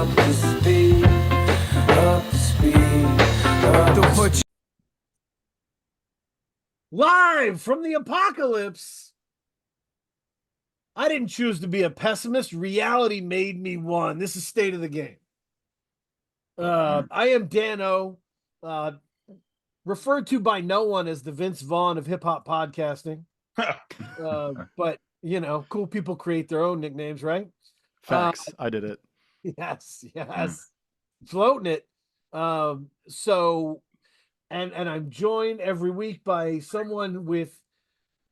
up to speed, up to speed, up to speed. Live from the apocalypse. I didn't choose to be a pessimist. Reality made me one. This is State of the Game. I am Dano, referred to by no one as the Vince Vaughn of hip hop podcasting. But you know, cool people create their own nicknames, right? Facts. I did it. Yes. Floating it. So and I'm joined every week by someone with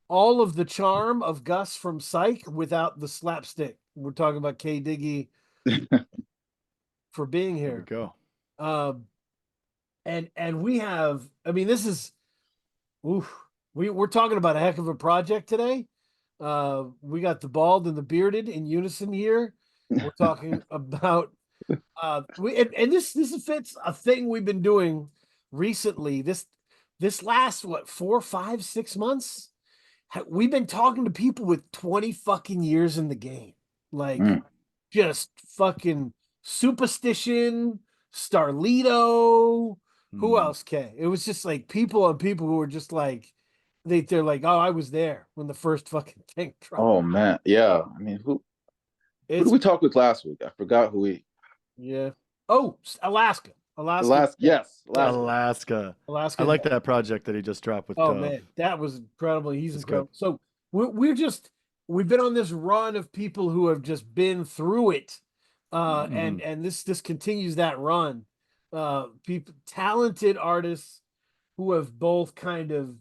all of the charm of Gus from Psych without the slapstick. We're talking about K Diggy for being here. There we go. And we have, I mean, this is, we're talking about a heck of a project today. We got the bald and the bearded in unison here. We're talking about, this fits a thing we've been doing recently. This last, 4, 5, 6 months? We've been talking to people with 20 fucking years in the game. Like, just fucking Superstition, Starlito, who else, Kay? It was just like people who were just like, they're like, oh, I was there when the first fucking thing dropped. Oh, man. Yeah. I mean, who did we talk with last week? I forgot who we... Yeah. Oh, Alaska. Yes. Alaska. I like that project that he just dropped with Dove. Man, that was incredible. He's incredible. Good. So we've been on this run of people who have just been through it. And this continues that run. People, talented artists who have both kind of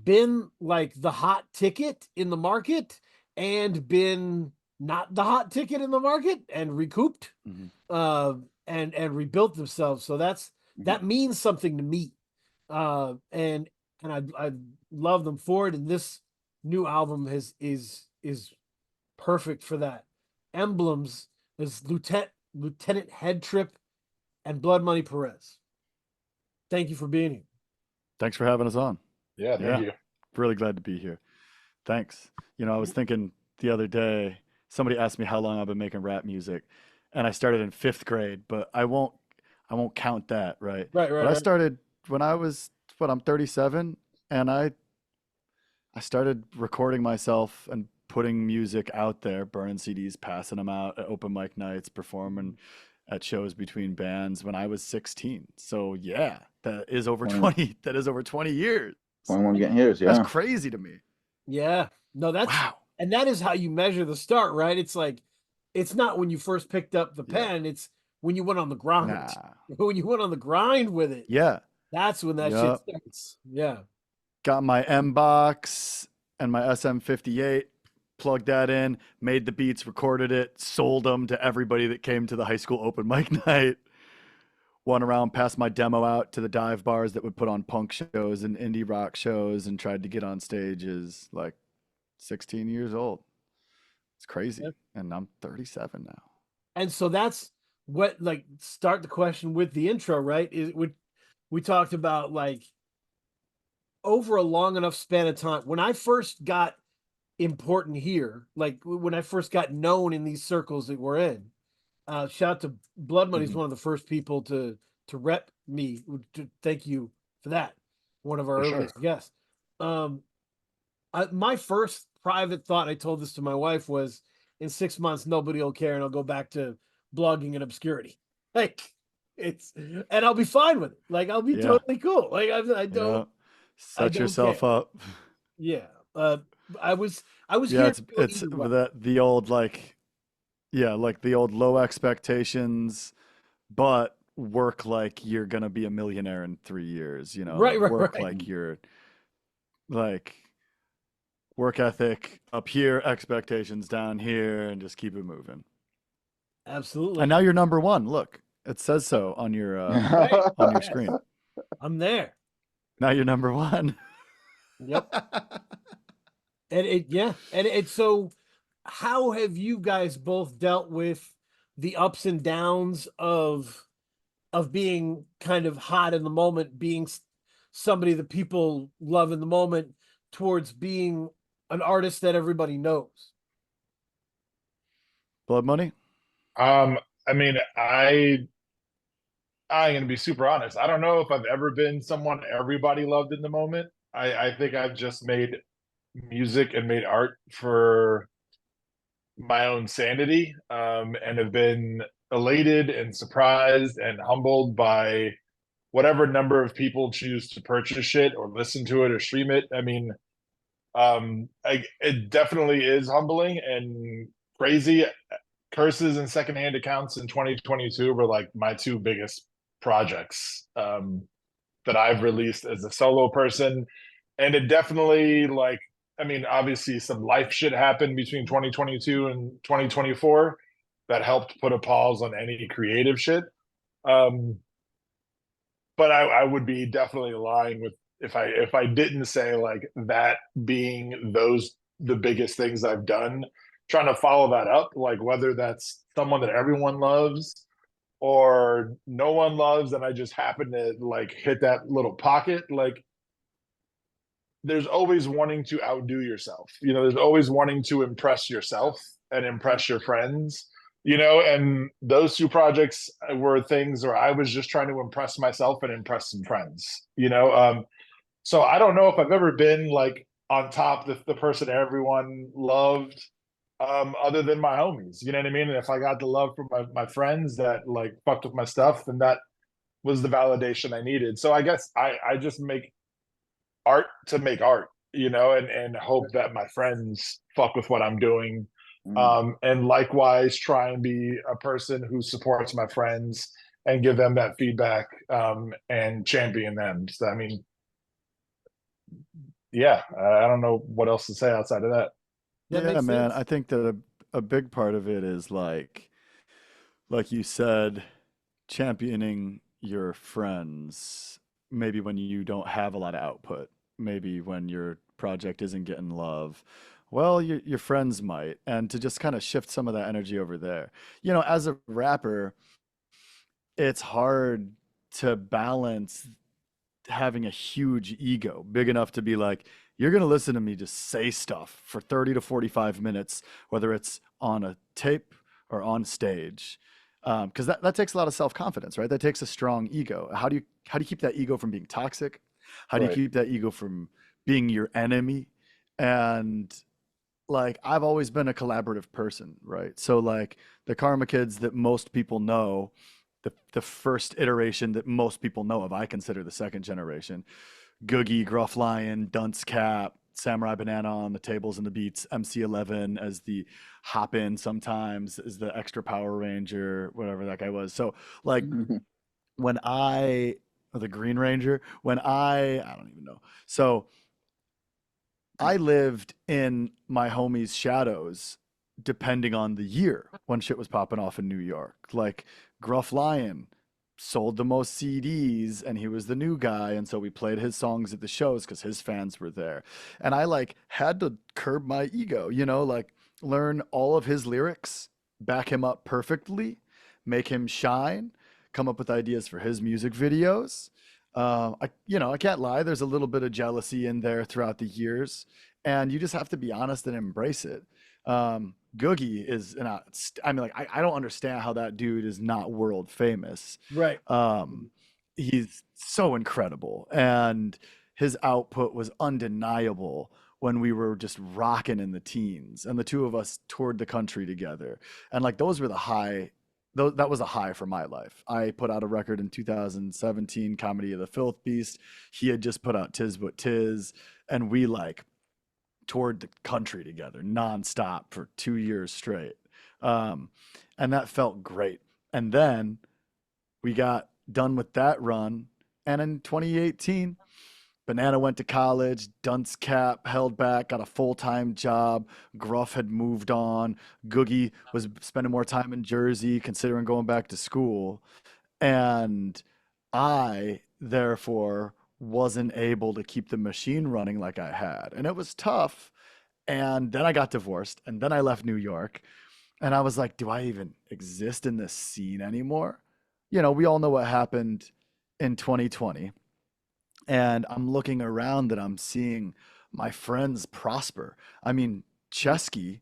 been like the hot ticket in the market and been not the hot ticket in the market and recouped. And rebuilt themselves. So that means something to me. And I love them for it. And this new album is perfect for that. Emblems is Lieutenant Headtrip and Bloodmoney Perez. Thank you for being here. Thank for having us on. Yeah, thank you. Really glad to be here. Thanks. You know, I was thinking the other day, somebody asked me how long I've been making rap music. And I started in 5th grade, but I won't count that, right? Right. But I started when I was, I'm 37, and I started recording myself and putting music out there, burning CDs, passing them out at open mic nights, performing at shows between bands when I was 16. So yeah, that is over 20. That is over 20 years. 21 years, yeah. That's crazy to me. Yeah. No, that's wow. And that is how you measure the start, right? It's like, it's not when you first picked up the pen. It's when you went on the grind. When you went on the grind with it. Yeah. That's when that shit starts. Yeah. Got my M box and my SM58, plugged that in, made the beats, recorded it, sold them to everybody that came to the high school open mic night. Went around, passed my demo out to the dive bars that would put on punk shows and indie rock shows and tried to get on stages like 16 years old. It's crazy. Yep. And I'm 37 now. And so that's what, like, start the question with the intro, right? We talked about, like, over a long enough span of time. When I first got important here, like when I first got known in these circles that we're in, shout out to Blood Money is one of the first people to rep me. Thank you for that. One of our earliest guests. My first private thought, I told this to my wife, was in 6 months nobody will care and I'll go back to blogging in obscurity. Like, and I'll be fine with it. Like, I'll be totally cool. Like, I don't set yourself care. up. Yeah. I was it's the old like the old low expectations, but work like you're gonna be a millionaire in 3 years, you know. Work like you're like work ethic up here, expectations down here, and just keep it moving. Absolutely. And now you're number one. Look, it says so on your on your screen. I'm there. Now you're number one. Yep. And so how have you guys both dealt with the ups and downs of being kind of hot in the moment, being somebody that people love in the moment, towards being an artist that everybody knows? Blood Money? I I mean, I'm gonna be super honest. I don't know if I've ever been someone everybody loved in the moment. I think I've just made music and made art for my own sanity, and have been elated and surprised and humbled by whatever number of people choose to purchase it or listen to it or stream it. I mean, it definitely is humbling and crazy. Curses and secondhand accounts in 2022 were like my two biggest projects that I've released as a solo person. And it definitely, like, I mean, obviously some life shit happened between 2022 and 2024 that helped put a pause on any creative shit. Um, but I would be definitely lying with if I didn't say like that being those the biggest things I've done, trying to follow that up, like whether that's someone that everyone loves or no one loves and I just happen to like hit that little pocket, like there's always wanting to outdo yourself. You know, there's always wanting to impress yourself and impress your friends, you know, and those two projects were things where I was just trying to impress myself and impress some friends, you know. So I don't know if I've ever been like on top, the person everyone loved, other than my homies, you know what I mean? And if I got the love from my friends that like fucked with my stuff, then that was the validation I needed. So I guess I just make art to make art, you know, and hope that my friends fuck with what I'm doing. And likewise try and be a person who supports my friends and give them that feedback, and champion them. So I mean, yeah, I don't know what else to say outside of that. That Yeah, makes man. sense. I think that a big part of it is like you said, championing your friends, maybe when you don't have a lot of output, maybe when your project isn't getting love. Well, your friends might, and to just kind of shift some of that energy over there. You know, as a rapper, it's hard to balance having a huge ego, big enough to be like, you're going to listen to me just say stuff for 30 to 45 minutes, whether it's on a tape or on stage. Because that takes a lot of self-confidence, right? That takes a strong ego. How do you keep that ego from being toxic? How do you Right. keep that ego from being your enemy? And like I've always been a collaborative person, right? So like the Karma Kids that most people know, the first iteration that most people know of, I consider the second generation. Googie, Gruff Lion, Dunce Cap, Samurai Banana on the tables and the beats, MC11 as the hop in sometimes as the extra Power Ranger, whatever that guy was. So like when or the Green Ranger, I don't even know. So I lived in my homie's shadows depending on the year when shit was popping off in New York. Like Gruff Lion sold the most CDs and he was the new guy. And so we played his songs at the shows because his fans were there. And I like had to curb my ego, you know, like learn all of his lyrics, back him up perfectly, make him shine, come up with ideas for his music videos. I can't lie. There's a little bit of jealousy in there throughout the years, and you just have to be honest and embrace it. Googie is, I mean, like, I don't understand how that dude is not world famous. Right. He's so incredible, and his output was undeniable when we were just rocking in the teens, and the two of us toured the country together, and like those were the high that was a high for my life. I put out a record in 2017, Comedy of the Filth Beast. He had just put out Tis What Tis, and we like toured the country together nonstop for 2 years straight. Um, and that felt great. And then we got done with that run. And in 2018, Banana went to college, Dunce Cap held back, got a full-time job. Gruff had moved on. Googie was spending more time in Jersey, considering going back to school. And I, therefore, wasn't able to keep the machine running like I had. And it was tough. And then I got divorced, and then I left New York. And I was like, do I even exist in this scene anymore? You know, we all know what happened in 2020, and I'm looking around and I'm seeing my friends prosper. I mean, Chesky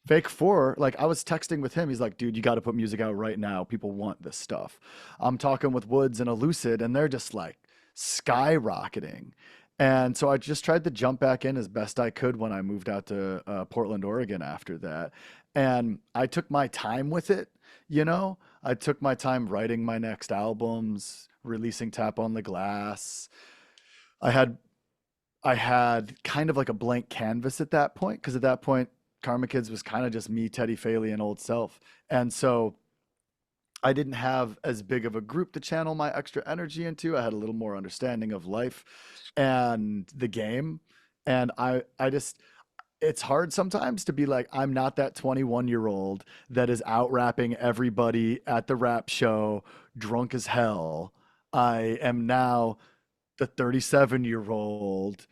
Fake 4, like I was texting with him. He's like, dude, you got to put music out right now. People want this stuff. I'm talking with Woods and Elucid, and they're just like skyrocketing. And so I just tried to jump back in as best I could when I moved out to Portland, Oregon after that. And I took my time with it, you know? I took my time writing my next albums, releasing Tap on the Glass. I had I had kind of like a blank canvas at that point, because at that point, Karma Kids was kind of just me, Teddy Faley, and Old Self. And so I didn't have as big of a group to channel my extra energy into. I had a little more understanding of life and the game. And I just, it's hard sometimes to be like, I'm not that 21-year-old that is out rapping everybody at the rap show, drunk as hell. I am now the 37-year-old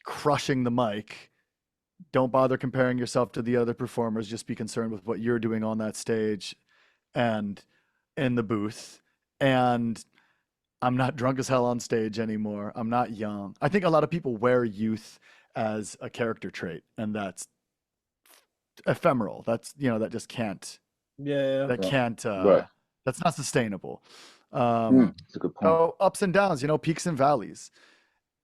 crushing the mic. Don't bother comparing yourself to the other performers. Just be concerned with what you're doing on that stage and in the booth. And I'm not drunk as hell on stage anymore. I'm not young. I think a lot of people wear youth as a character trait, and that's ephemeral. That's, you know, that just can't, Yeah. that can't, Right. that's not sustainable. That's a good point. So ups and downs, you know, peaks and valleys.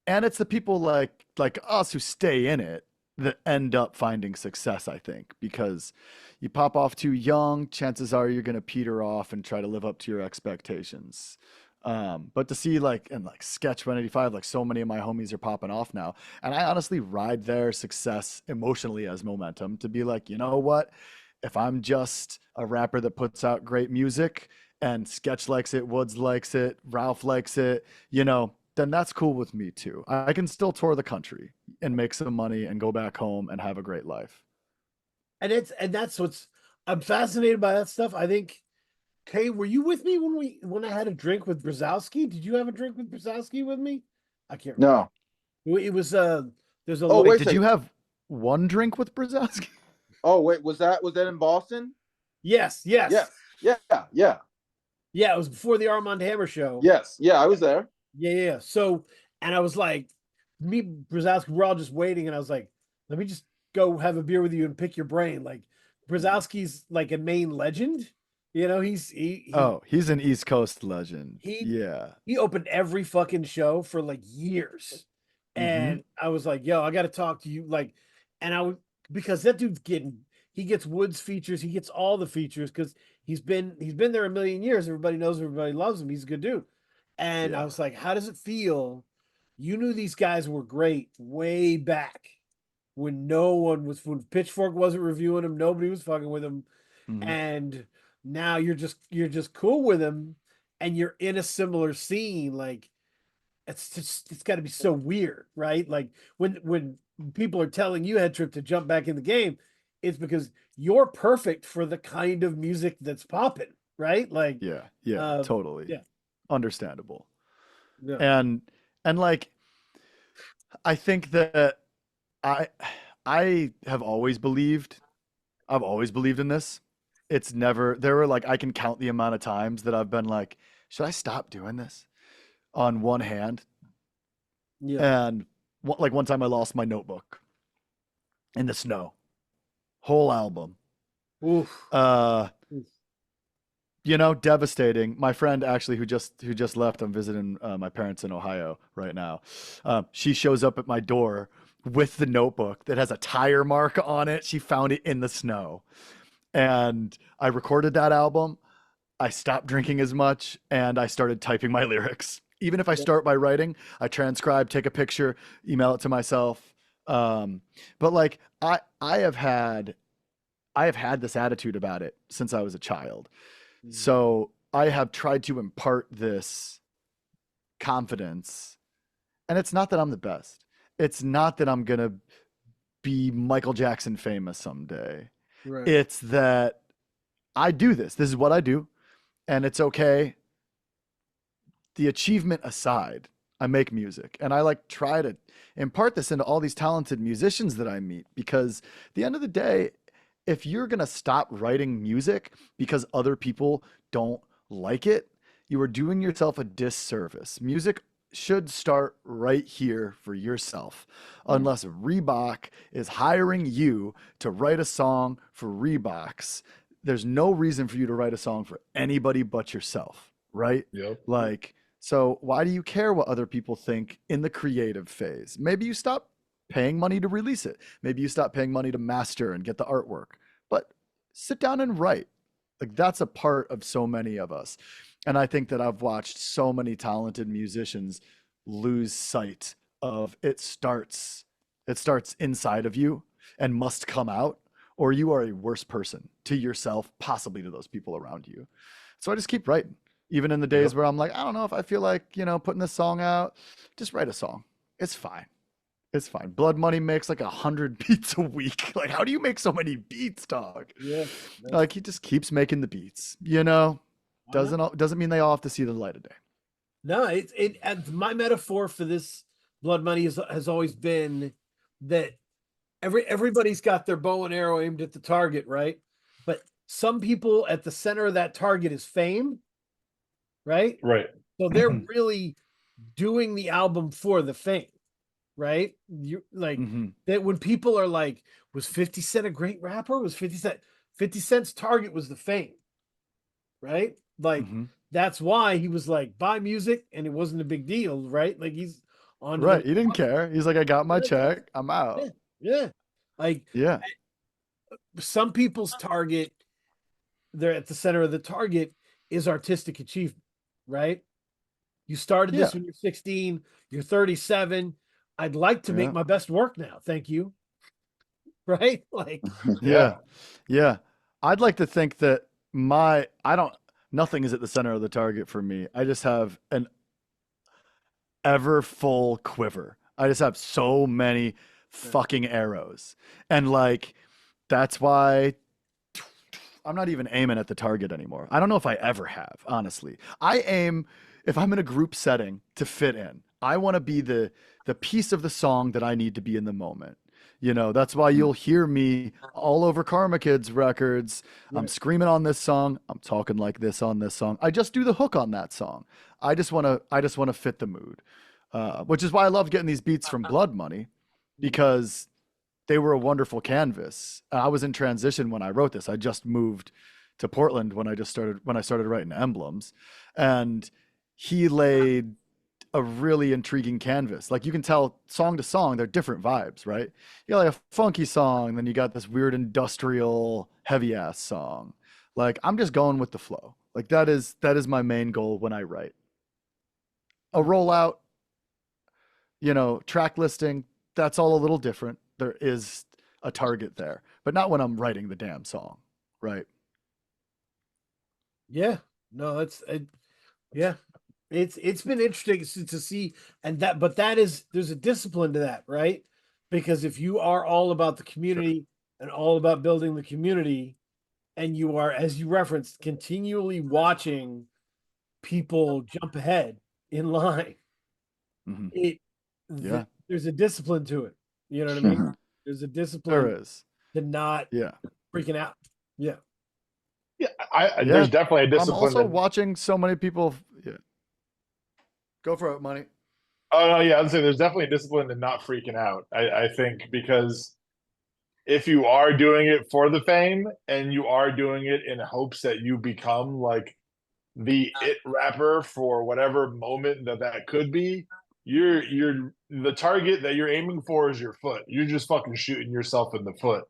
And it's the people like us who stay in it that end up finding success, I think, because you pop off too young, chances are you're going to peter off and try to live up to your expectations. But to see like in like Sketch 185, like so many of my homies are popping off now, and I honestly ride their success emotionally as momentum to be like, you know what? If I'm just a rapper that puts out great music and Sketch likes it, Woods likes it, Ralph likes it, you know, then that's cool with me too. I can still tour the country and make some money and go back home and have a great life. And that's what's, I'm fascinated by that stuff. I think, Kay, were you with me when I had a drink with Brzezowski? Did you have a drink with Brzezowski with me? I can't remember. No. It was there's a Oh, Wait, wait a did second. you have one drink with Brzezowski? Oh, wait, was that in Boston? yes. Yeah. Yeah, it was before the Armand Hammer show. Yes. Yeah, I was there. Yeah. So, and I was like, me, Brzezowski, we're all just waiting, and I was like, let me just go have a beer with you and pick your brain. Like, Brzezowski's like a Maine legend. You know, he's He's an East Coast legend. he opened every fucking show for like years. And I was like, yo, I got to talk to you. Like, and I would, because that dude's he gets Woods features. He gets all the features because he's been there a million years. Everybody knows, everybody loves him. He's a good dude. And I was like, how does it feel? You knew these guys were great way back when when Pitchfork wasn't reviewing him, nobody was fucking with him. And now you're just cool with him and you're in a similar scene. Like, it's got to be so weird, right? Like when people are telling you, Headtrip, to jump back in the game, it's because you're perfect for the kind of music that's popping, right? Like, totally. Yeah. Understandable. Yeah. And like, I think that I have always believed, I've always believed in this. It's never, there were like, I can count the amount of times that I've been like, should I stop doing this? On one hand. Yeah. And like one time I lost my notebook in the snow, whole album. Oof. You know, devastating. My friend actually who just left, I'm visiting my parents in Ohio right now. She shows up at my door with the notebook that has a tire mark on it. She found it in the snow. And I recorded that album. I stopped drinking as much and I started typing my lyrics. Even if I start by writing, I transcribe, take a picture, email it to myself. But like I have had this attitude about it since I was a child. So I have tried to impart this confidence. And it's not that I'm the best. It's not that I'm going to be Michael Jackson famous someday. Right. It's that I do this. This is what I do. And it's okay. The achievement aside, I make music. And I like try to impart this into all these talented musicians that I meet. Because at the end of the day, if you're going to stop writing music because other people don't like it, you are doing yourself a disservice. Music should start right here for yourself. Unless Reebok is hiring you to write a song for Reeboks, there's no reason for you to write a song for anybody but yourself, right? Yep. Like, so why do you care what other people think in the creative phase? Maybe you stop paying money to release it. Maybe you stop paying money to master and get the artwork. But sit down and write. Like, that's a part of so many of us. And I think that I've watched so many talented musicians lose sight of it starts inside of you and must come out, or you are a worse person to yourself, possibly to those people around you. So I just keep writing. Even in the days where I'm like, I don't know if I feel like, putting this song out, just write a song. It's fine. It's fine. Blood Money makes like 100 beats a week. Like, how do you make so many beats, dog? Yeah. Like, he just keeps making the beats, Doesn't mean they all have to see the light of day. No, and my metaphor for this Blood Money has always been that everybody's got their bow and arrow aimed at the target, right? But some people at the center of that target is fame, right? Right. So they're really doing the album for the fame, right? You like that when people are like, was 50 Cent a great rapper? Was 50 Cent's target was the fame, right? Like that's why he was like, buy music, and it wasn't a big deal, right? Like he's on right. He didn't care. He's like, I got my check. I'm out. Yeah. Like some people's target, they're at the center of the target is artistic achievement, right? You started this when you're 16, you're 37. I'd like to make my best work now. Thank you. Right? Like Yeah. I'd like to think that nothing is at the center of the target for me. I just have an ever full quiver. I just have so many fucking arrows. And like, that's why I'm not even aiming at the target anymore. I don't know if I ever have, honestly. I aim, if I'm in a group setting, to fit in. I want to be the piece of the song that I need to be in the moment. That's why you'll hear me all over Karma Kids records. I'm screaming on this song. I'm talking like this on this song. I just do the hook on that song. I just want to fit the mood, which is why I love getting these beats from Blood Money, because they were a wonderful canvas. I was in transition when I wrote this. I just moved to Portland when I started writing Emblems, and he laid a really intriguing canvas. Like, you can tell song to song, they're different vibes, right? You got like a funky song, then you got this weird industrial heavy ass song. Like, I'm just going with the flow. Like, that is my main goal when I write. A rollout, track listing, that's all a little different. There is a target there, but not when I'm writing the damn song, right? Yeah. No, it's been interesting to see, but there's a discipline to that, right? Because if you are all about the community and all about building the community, and you are, as you referenced, continually watching people jump ahead in line, there's a discipline to it. You know what I mean? There's a discipline. There is. To not freaking out. Yeah. There's definitely a discipline. I'm also watching so many people. Yeah. Go for it, Money. Oh no, yeah, I'd say there's definitely a discipline to not freaking out. I think, because if you are doing it for the fame and you are doing it in hopes that you become like the it rapper for whatever moment that could be, you're the target that you're aiming for is your foot. You're just fucking shooting yourself in the foot.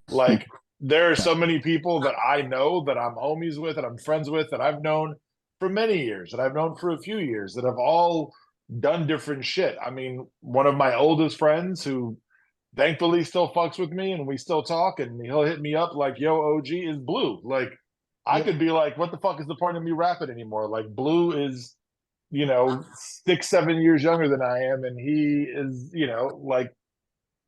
Like, there are so many people that I know, that I'm homies with, that I'm friends with, that I've known for many years, that I've known for a few years, that have all done different shit. I mean, one of my oldest friends, who thankfully still fucks with me and we still talk, and he'll hit me up like, yo, OG, is Blue. Like, I could be like, what the fuck is the point of me rapping anymore? Like, Blue is, 6-7 years younger than I am, and he is, like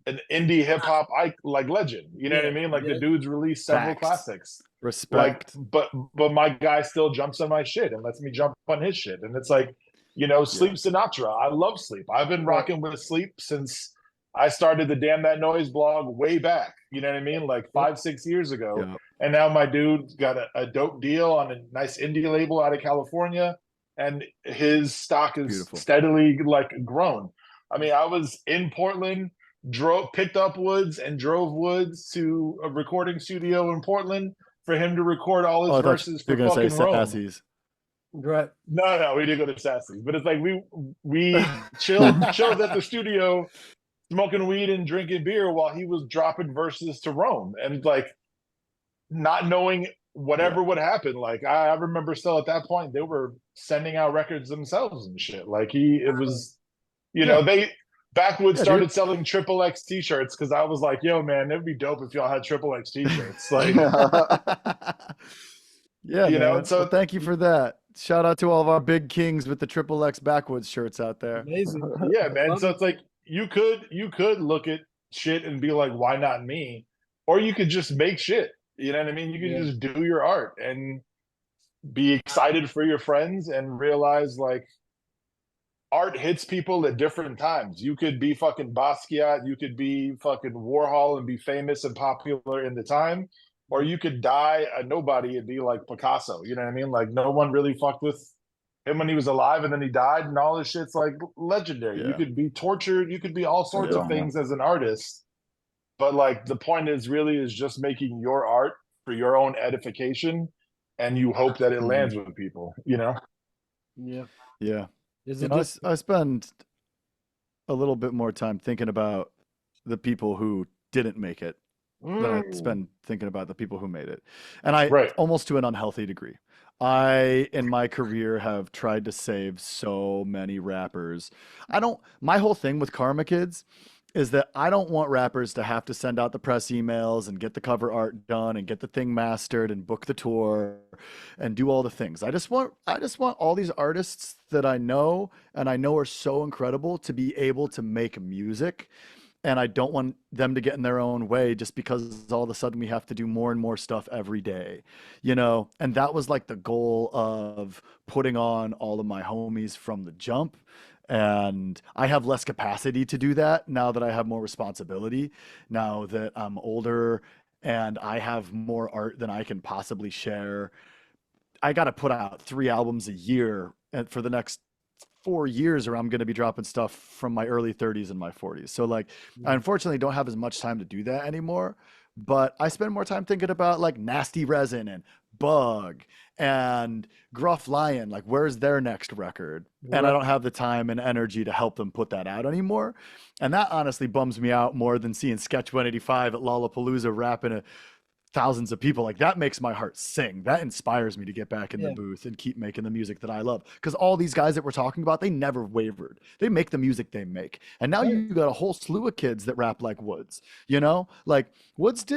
an indie hip hop like legend. You know what I mean? Like, the dude's released several classics. Respect. Like, but my guy still jumps on my shit and lets me jump on his shit. And it's like, Sleep Sinatra. I love Sleep. I've been rocking with Sleep since I started the Damn That Noise blog way back. You know what I mean? Like 5-6 years ago. And now my dude's got a dope deal on a nice indie label out of California. and his stock is Beautiful. steadily like grown. I mean, I was in Portland, picked up Woods and drove Woods to a recording studio in Portland for him to record all his Oh, I thought verses you were for gonna say fucking Rome. Sassy's. Right. No, we didn't go to Sassy, but it's like we chilled at the studio, smoking weed and drinking beer while he was dropping verses to Rome, and like not knowing whatever would happen. Like I remember still at that point they were sending out records themselves and shit. Like it was, you know, they Backwoods started selling Triple X t-shirts because I was like, yo man, it'd be dope if y'all had Triple X t-shirts. Like yeah, you know, man. so Well, thank you for that. Shout out to all of our big kings with the Triple X Backwoods shirts out there. Amazing. yeah, man. So it's like you could look at shit and be like, why not me? Or you could just make shit. You know what I mean? You could just do your art and be excited for your friends and realize like art hits people at different times. You could be fucking Basquiat, you could be fucking Warhol and be famous and popular in the time, or you could die a nobody and be like Picasso. You know what I mean? Like no one really fucked with him when he was alive, and then he died, and all this shit's like legendary. Yeah. You could be tortured, you could be all sorts of things as an artist, but like the point is just making your art for your own edification, and you hope that it lands with people. You know? Yeah. Is You it know, just I spend a little bit more time thinking about the people who didn't make it than I spend thinking about the people who made it. And almost to an unhealthy degree. I, in my career, have tried to save so many rappers. My whole thing with Karma Kids is that I don't want rappers to have to send out the press emails and get the cover art done and get the thing mastered and book the tour and do all the things. I just want all these artists that I know and I know are so incredible to be able to make music. And I don't want them to get in their own way just because all of a sudden we have to do more and more stuff every day, you know? And that was like the goal of putting on all of my homies from the jump. And I have less capacity to do that now that I have more responsibility, now that I'm older and I have more art than I can possibly share. I got to put out 3 albums a year for the next 4 years, or I'm going to be dropping stuff from my early 30s and my 40s. So like, I unfortunately don't have as much time to do that anymore, but I spend more time thinking about like Nasty Resin and Bug and Gruff Lion, like where's their next record? And I don't have the time and energy to help them put that out anymore. And that honestly bums me out more than seeing Sketch 185 at Lollapalooza rapping at thousands of people. Like that makes my heart sing. That inspires me to get back in the booth and keep making the music that I love. Because all these guys that we're talking about, they never wavered. They make the music they make. And now you got a whole slew of kids that rap like Woods. You know, like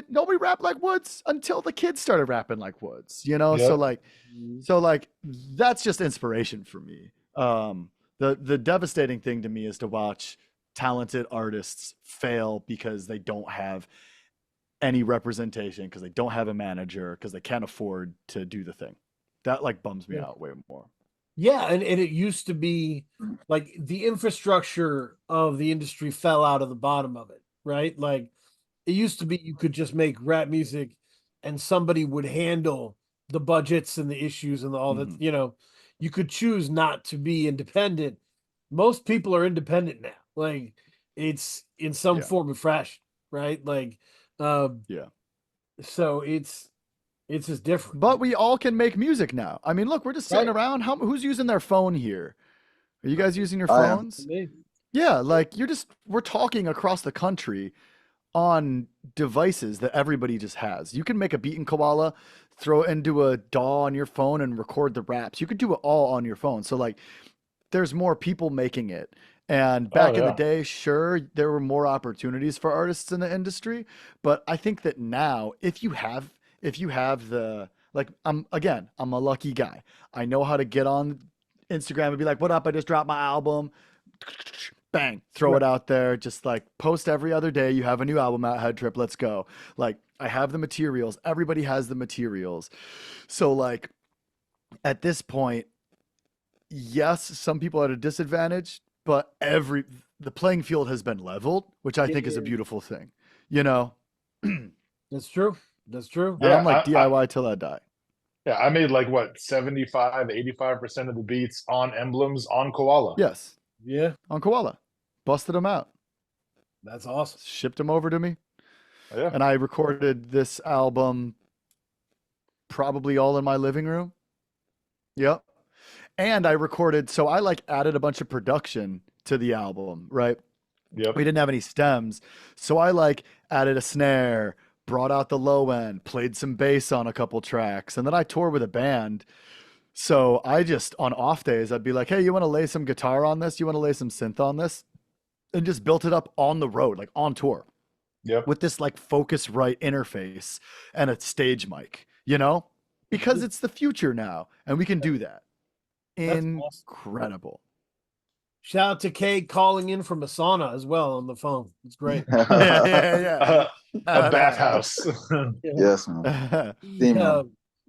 nobody rap like Woods until the kids started rapping like Woods. You know, so like that's just inspiration for me. The devastating thing to me is to watch talented artists fail because they don't have any representation, because they don't have a manager, because they can't afford to do the thing. That like bums me out way more. Yeah, and it used to be like the infrastructure of the industry fell out of the bottom of it, right? Like it used to be you could just make rap music and somebody would handle the budgets and the issues and all that, you know, you could choose not to be independent. Most people are independent now. Like it's in some form of fashion, right? Like so it's just different. But we all can make music now. I mean, look, we're just sitting around. Who's using their phone here? Are you guys using your phones? Yeah, like we're talking across the country on devices that everybody just has. You can make a beat in Koala, throw it into a DAW on your phone and record the raps. You could do it all on your phone. So like there's more people making it. And back in the day, sure, there were more opportunities for artists in the industry, but I think that now if you have the, like, I'm a lucky guy. I know how to get on Instagram and be like, what up? I just dropped my album. Bang, throw it out there. Just like post every other day. You have a new album out, Headtrip, let's go. Like I have the materials. Everybody has the materials. So like at this point, yes, some people are at a disadvantage, but the playing field has been leveled, which I think is a beautiful thing, you know? That's true. That's true. And I'm like DIY till I die. Yeah, I made like what 75, 85% of the beats on Emblems on Koala. Yes, Yeah, on Koala. Busted them out. that's awesome. Shipped them over to me. Yeah. And I recorded this album probably all in my living room. Yep. And I recorded, so I like added a bunch of production to the album, right? Yep. We didn't have any stems. So I like added a snare, brought out the low end, played some bass on a couple tracks. And then I toured with a band. So I just, on off days, I'd be like, hey, you want to lay some guitar on this? You want to lay some synth on this? And just built it up on the road, like on tour, Yep. with this like Focusrite interface and a stage mic, you know? Because it's the future now and we can do that. That's awesome. Incredible. Shout out to Kay calling in from a sauna as well on the phone. It's great. Yeah. A bathhouse. Yes, man. Yeah.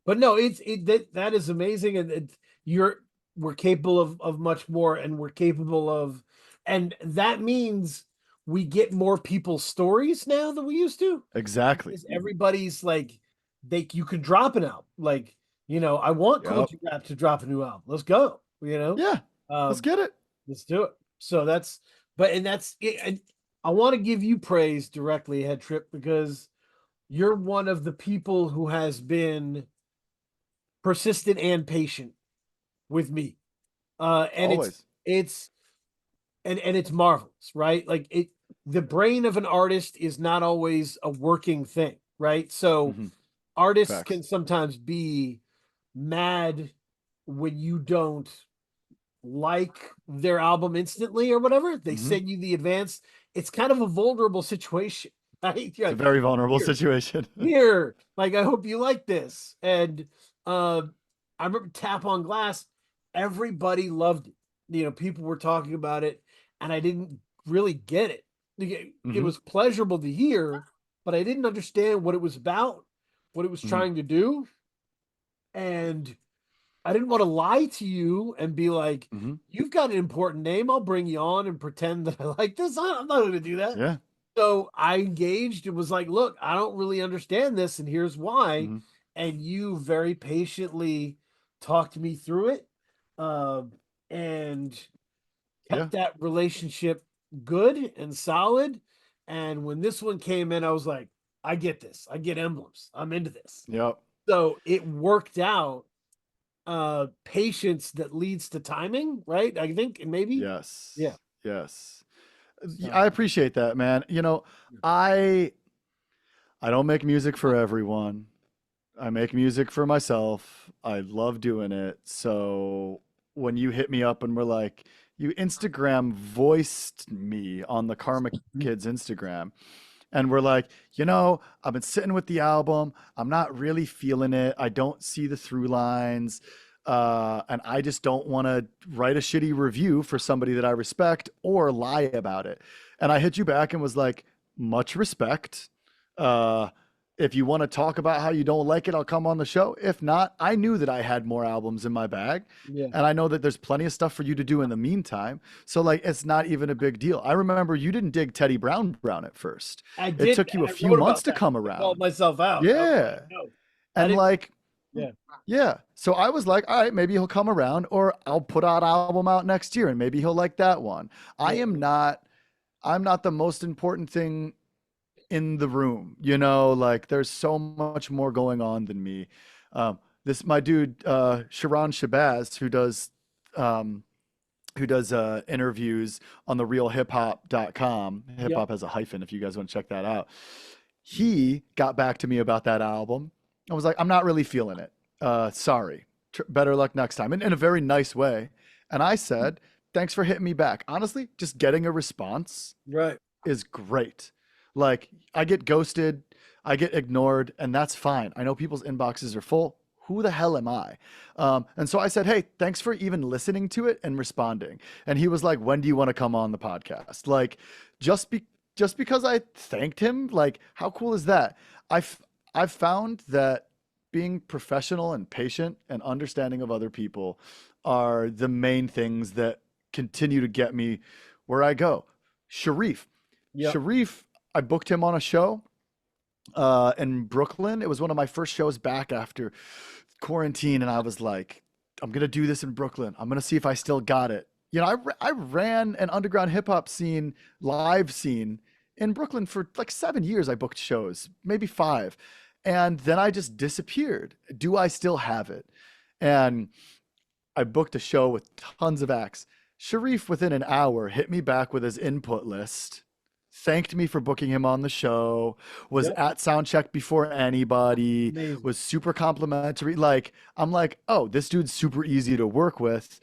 But no, that is amazing, and we're capable of much more, and we're capable of, and that means we get more people's stories now than we used to. Exactly. Because everybody's like, you could drop an album, like, I want Culture Rap to drop a new album. Let's go. Yeah. Let's get it. Let's do it. So that's it. And I want to give you praise directly, Headtrip, because you're one of the people who has been persistent and patient with me. And Always. it's marvelous, right? Like the brain of an artist is not always a working thing, right? So artists Facts. can sometimes be mad when you don't like their album instantly or whatever. They send you the advance. It's kind of a vulnerable situation, right? It's a very vulnerable situation. Here, like, I hope you like this. And I remember Tap on Glass, everybody loved it. People were talking about it, and I didn't really get it. It was pleasurable to hear, but I didn't understand what it was about, what it was trying to do. And I didn't want to lie to you and be like, you've got an important name. I'll bring you on and pretend that I like this. I'm not going to do that. Yeah. So I engaged and was like, look, I don't really understand this, and here's why. And you very patiently talked me through it, and kept that relationship good and solid. And when this one came in, I was like, I get this. I get Emblems. I'm into this. Yep. So it worked out. Patience that leads to timing, right? I think maybe. Yes. Yeah. Yes. I appreciate that, man. I don't make music for everyone. I make music for myself. I love doing it. So when you hit me up and were like, you Instagram voiced me on the Karma Kids Instagram, and we're like, I've been sitting with the album. I'm not really feeling it. I don't see the through lines. And I just don't want to write a shitty review for somebody that I respect or lie about it. And I hit you back and was like, much respect. If you want to talk about how you don't like it, I'll come on the show. If not, I knew that I had more albums in my bag. Yeah. And I know that there's plenty of stuff for you to do in the meantime. So like, it's not even a big deal. I remember you didn't dig Teddy Brown at first. I did. It took you a few months to come around. I called myself out. Yeah. And like, yeah. Yeah. So I was like, all right, maybe he'll come around, or I'll put out an album out next year and maybe he'll like that one. I'm not the most important thing in the room, like there's so much more going on than me. My dude, Sharon Shabazz, who does interviews on the realhiphop.com. Hip hop has a hyphen if you guys want to check that out. He got back to me about that album. I was like, I'm not really feeling it. Sorry. Better luck next time. In a very nice way. And I said, thanks for hitting me back. Honestly, just getting a response is great. Like, I get ghosted, I get ignored, and that's fine. I know people's inboxes are full. Who the hell am I? And so I said, hey, thanks for even listening to it and responding. And he was like, when do you want to come on the podcast? Like, just because I thanked him, like, how cool is that? I've found that being professional and patient and understanding of other people are the main things that continue to get me where I go. Sharif, I booked him on a show in Brooklyn. It was one of my first shows back after quarantine, and I was like, I'm gonna do this in Brooklyn. I'm gonna see if I still got it. You know, I ran an underground hip hop scene, live scene in Brooklyn for like 7 years. I booked shows, maybe 5, and then I just disappeared. Do I still have it? And I booked a show with tons of acts. Sharif, within an hour, hit me back with his input list, thanked me for booking him on the show, was Yep. at soundcheck before anybody, Amazing. was super complimentary. Like, I'm like, oh, this dude's super easy to work with.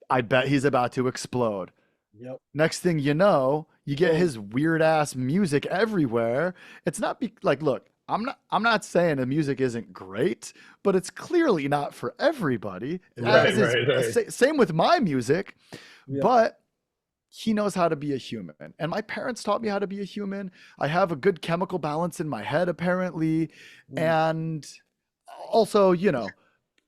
I bet he's about to explode. Yep. Next thing you know, you get Boom. his weird ass music everywhere. It's not like, look, I'm not saying the music isn't great, but it's clearly not for everybody. Right, As is right. same with my music, Yeah. but he knows how to be a human. And my parents taught me how to be a human. I have a good chemical balance in my head apparently. Mm. And also, you know,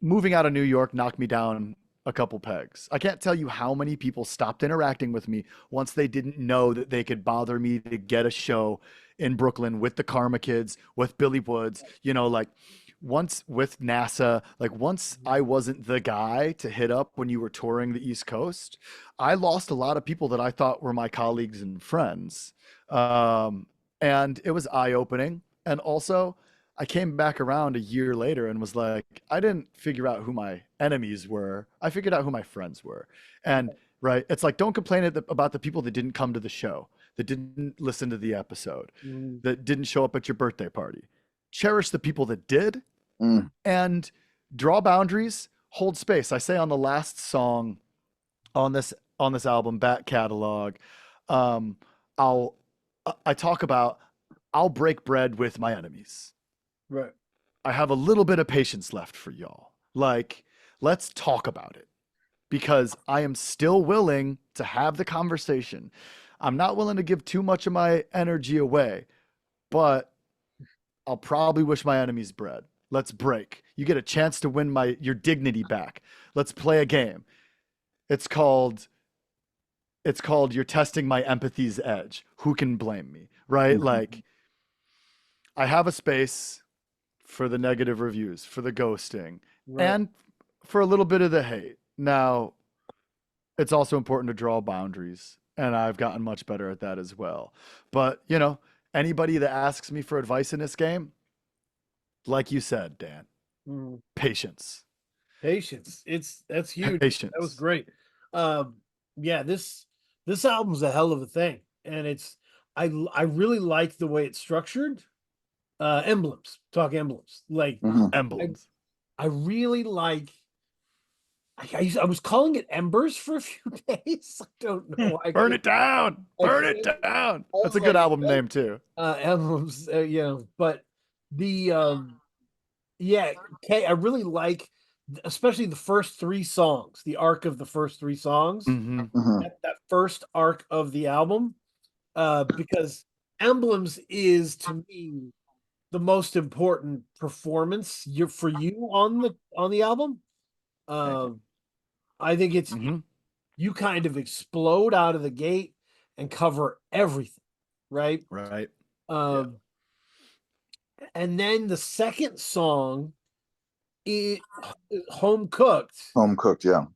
moving out of New York knocked me down a couple pegs. I can't tell you how many people stopped interacting with me once they didn't know that they could bother me to get a show in Brooklyn with the Karma Kids, with Billy Woods, you know, like once with NASA, like once I wasn't the guy to hit up when you were touring the East Coast, I lost a lot of people that I thought were my colleagues and friends. And it was eye-opening. And also, I came back around a year later and was like, I didn't figure out who my enemies were. I figured out who my friends were. And right, it's like, don't complain about the people that didn't come to the show, that didn't listen to the episode, Mm. that didn't show up at your birthday party. Cherish the people that did, Mm. and draw boundaries, hold space. I say on the last song on this album, Back Catalog, um, I talk about I'll break bread with my enemies. Right. I have a little bit of patience left for y'all. Like, let's talk about it, because I am still willing to have the conversation. I'm not willing to give too much of my energy away, but I'll probably wish my enemies bread. Let's break. You get a chance to win your dignity back. Let's play a game. It's called You're Testing My Empathy's Edge. Who can blame me? Right? Mhm. Like, I have a space for the negative reviews, for the ghosting, Right. and for a little bit of the hate. Now, it's also important to draw boundaries, and I've gotten much better at that as well. But, you know, anybody that asks me for advice in this game, like you said, Dan, Mm. patience. Patience. That's huge. That was Patience. great. Yeah, this album's a hell of a thing, and I really like the way it's structured. Emblems, talk emblems. Like Mhm. Emblems. I really like. I was calling it embers for a few days. I don't know why. Burn it down. Burn it can't- down. I That's a was good like, album name too. Emblems. You know, but the yeah, okay. I really like, especially the first 3 songs, the arc of the first 3 songs. Mhm. Mhm. That first arc of the album, because Emblems is to me the most important performance for you on the album. I think it's Mhm. you kind of explode out of the gate and cover everything, right? Right. And then the second song, it, Home Cooked, Home cooked, yeah.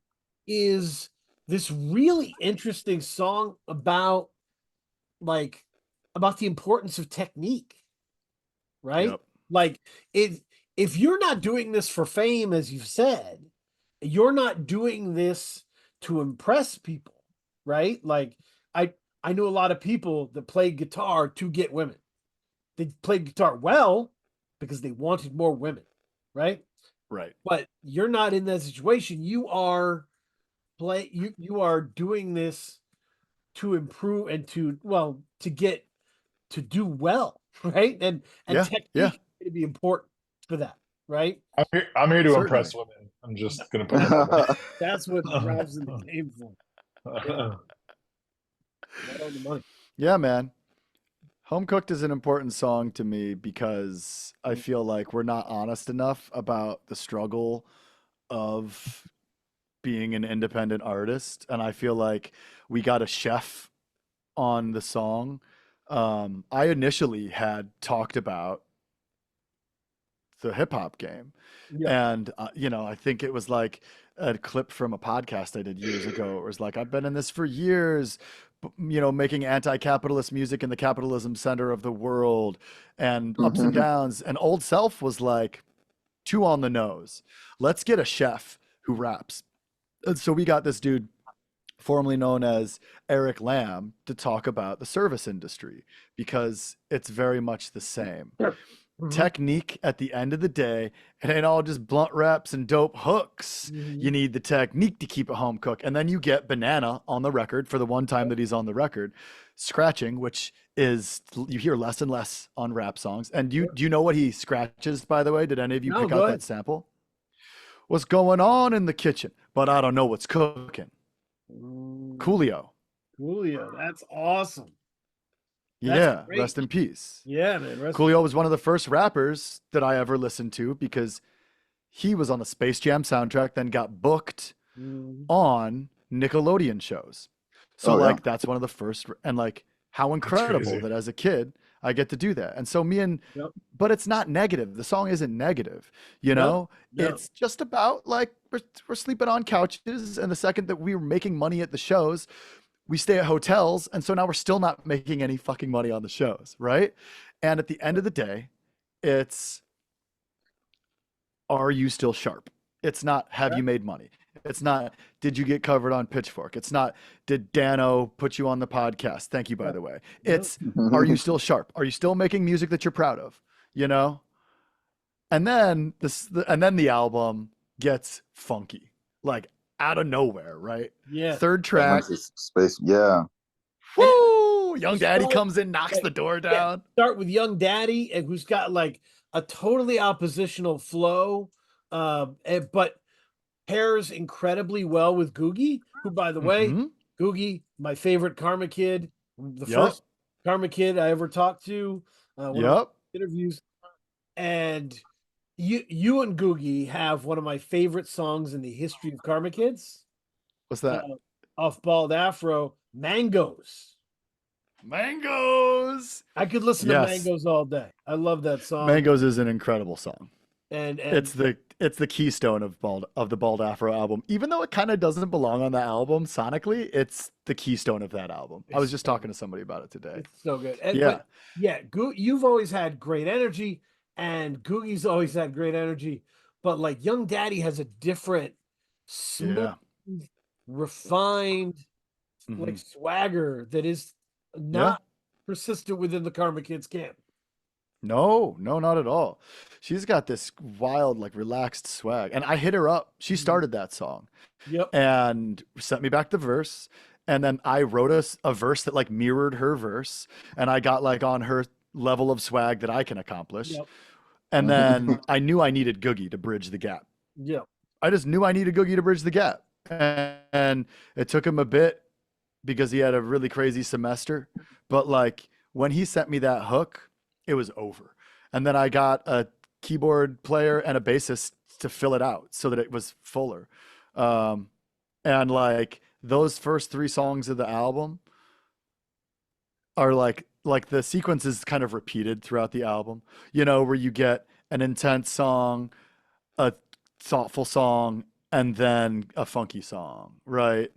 is this really interesting song about the importance of technique, right? Yep. Like if you're not doing this for fame, as you've said, you're not doing this to impress people, right? Like I knew a lot of people that played guitar to get women. They played guitar well because they wanted more women, right? Right. But you're not in that situation. You are you are doing this to improve and to do well, right? And Yeah. technique Yeah. is going to be important for that, right? I'm here to Certainly. impress women. I'm just gonna put it out That's what drives in the game for. there. Right on the money. Yeah, man. Home Cooked is an important song to me because I feel like we're not honest enough about the struggle of being an independent artist. And I feel like we got a chef on the song. I initially had talked about the hip hop game. Yeah. And you know, I think it was like a clip from a podcast I did years ago. It was like, I've been in this for years, you know, making anti-capitalist music in the capitalism center of the world, and ups and downs. And Old Self was like, too on the nose. Let's get a chef who raps. And so we got this dude, formerly known as Eric Lamb, to talk about the service industry, because it's very much the same. Technique at the end of the day, it ain't all just blunt reps and dope hooks. You need the technique to keep it home cooked. And then you get Banana on the record for the one time that he's on the record, scratching, which is, you hear less and less on rap songs. And do you know what he scratches, by the way? Did any of you No, pick go out ahead. that sample? What's going on in the kitchen, but I don't know what's cooking. Coolio. Coolio, that's awesome. Yeah, great. rest in peace. Yeah, man. Coolio was one of the first rappers that I ever listened to, because he was on the Space Jam soundtrack, then got booked on Nickelodeon shows. So like that's one of the first, and like how incredible that as a kid I get to do that. And so but it's not negative. The song isn't negative, you know? It's just about like we're sleeping on couches, and the second that we were making money at the shows, we stay at hotels, and so now we're still not making any fucking money on the shows, right? And at the end of the day, it's, are you still sharp? It's not, have you made money? It's not, did you get covered on Pitchfork? It's not, did Dano put you on the podcast? Thank you, by the way. It's, are you still sharp? Are you still making music that you're proud of? You know? And then the album gets funky, like out of nowhere, right? Yeah. Third track. Space. Yeah. Woo! Young Daddy comes in, knocks the door down. Start with Young Daddy, who's got like a totally oppositional flow, but pairs incredibly well with Googie, who, by the way, Googie, my favorite Karma Kid, the first Karma Kid I ever talked to, one of my interviews. And you and Googie have one of my favorite songs in the history of Karma Kids. What's that? Off Bald Afro, Mangoes. Mangoes. I could listen to Mangoes all day. I love that song. Mangoes is an incredible song. And it's the keystone of the Bald Afro album. Even though it kind of doesn't belong on the album sonically, it's the keystone of that album. I was just talking to somebody about it today. It's so good. And, you've always had great energy, and Googie's always had great energy. But like Young Daddy has a different, smooth, refined, like swagger that is not persistent within the Karma Kids camp. No, not at all. She's got this wild, like relaxed swag. And I hit her up. She started that song. And sent me back the verse. And then I wrote a verse that like mirrored her verse. And I got like on her level of swag that I can accomplish. And then I knew I needed Googie to bridge the gap. I just knew I needed Googie to bridge the gap. And it took him a bit because he had a really crazy semester. But like when he sent me that hook, it was over. And then I got a keyboard player and a bassist to fill it out so that it was fuller. And like those first 3 songs of the album are like the sequence is kind of repeated throughout the album, you know, where you get an intense song, a thoughtful song, and then a funky song, right?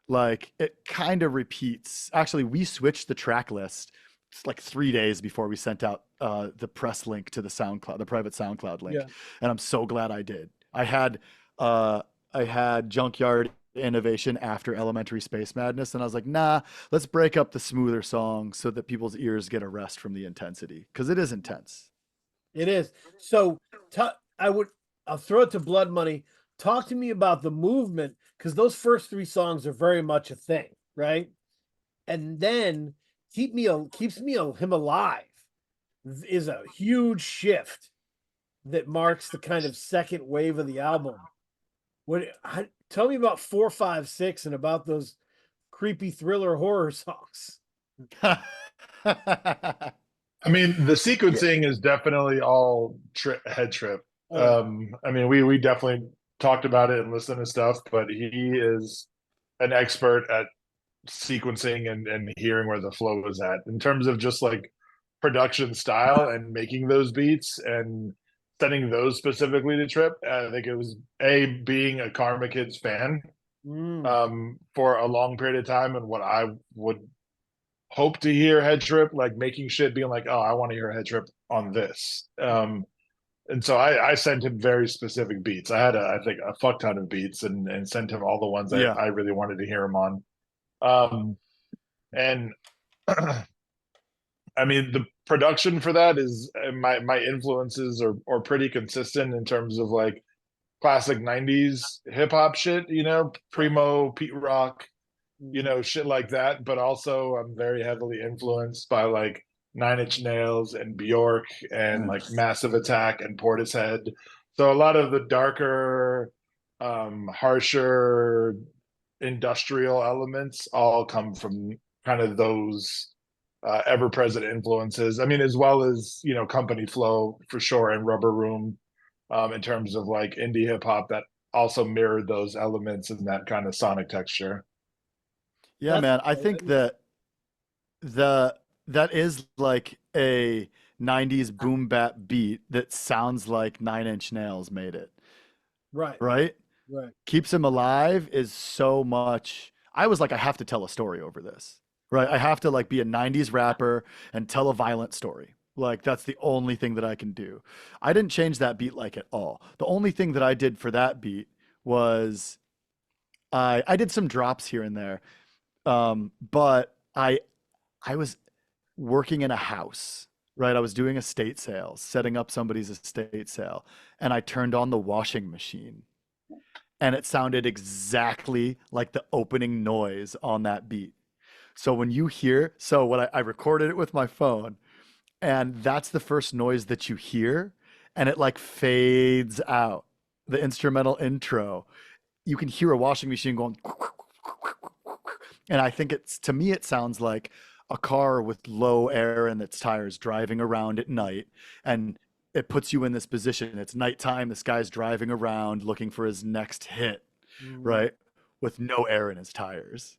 Like it kind of repeats. Actually, we switched the track list like 3 days before we sent out the press link to the SoundCloud, the private SoundCloud link. And I'm so glad I did. I had Junkyard Innovation after Elementary Space Madness, and I was like, nah, let's break up the smoother song so that people's ears get a rest from the intensity, because it is intense. It is. So I'll throw it to Blood Money. Talk to me about the movement, because those first 3 songs are very much a thing, right? And then keeps him alive is a huge shift that marks the kind of second wave of the album. Tell me about 4, 5, 6 and about those creepy thriller horror songs. I mean, the sequencing is definitely all Headtrip. I mean, we definitely talked about it and listened to stuff, but he is an expert at sequencing and hearing where the flow is at in terms of just like production style and making those beats and sending those specifically to Trip. I think it was being a Karma Kids fan for a long period of time, and what I would hope to hear Headtrip like making shit, being like, oh, I want to hear Headtrip on this. And so I sent him very specific beats. I had I think a fuck ton of beats and sent him all the ones I really wanted to hear him on. And I mean, the production for that is my influences are pretty consistent in terms of like classic 90s hip hop shit, you know, Primo, Pete Rock, you know, shit like that. But also I'm very heavily influenced by like Nine Inch Nails and Bjork and like Massive Attack and Portishead. So a lot of the darker, harsher industrial elements all come from kind of those ever-present influences. I mean, as well as, you know, Company Flow for sure and Rubber Room, in terms of like indie hip hop that also mirrored those elements and that kind of sonic texture. Yeah, man. I think that that is like a 90s boom bap beat that sounds like Nine Inch Nails made it. Right. Right? Right. Keeps Him Alive is so much. I was like, I have to tell a story over this. Right? I have to like be a 90s rapper and tell a violent story. Like that's the only thing that I can do. I didn't change that beat like at all. The only thing that I did for that beat was I did some drops here and there. But I was working in a house, right? I was doing estate sales, setting up somebody's estate sale, and I turned on the washing machine. And it sounded exactly like the opening noise on that beat. So when you hear, so what I recorded it with my phone, and that's the first noise that you hear, and it like fades out. The instrumental intro, you can hear a washing machine going, and I think it's, to me, it sounds like a car with low air in its tires driving around at night, and it puts you in this position. It's nighttime. This guy's driving around looking for his next hit, right? With no air in his tires.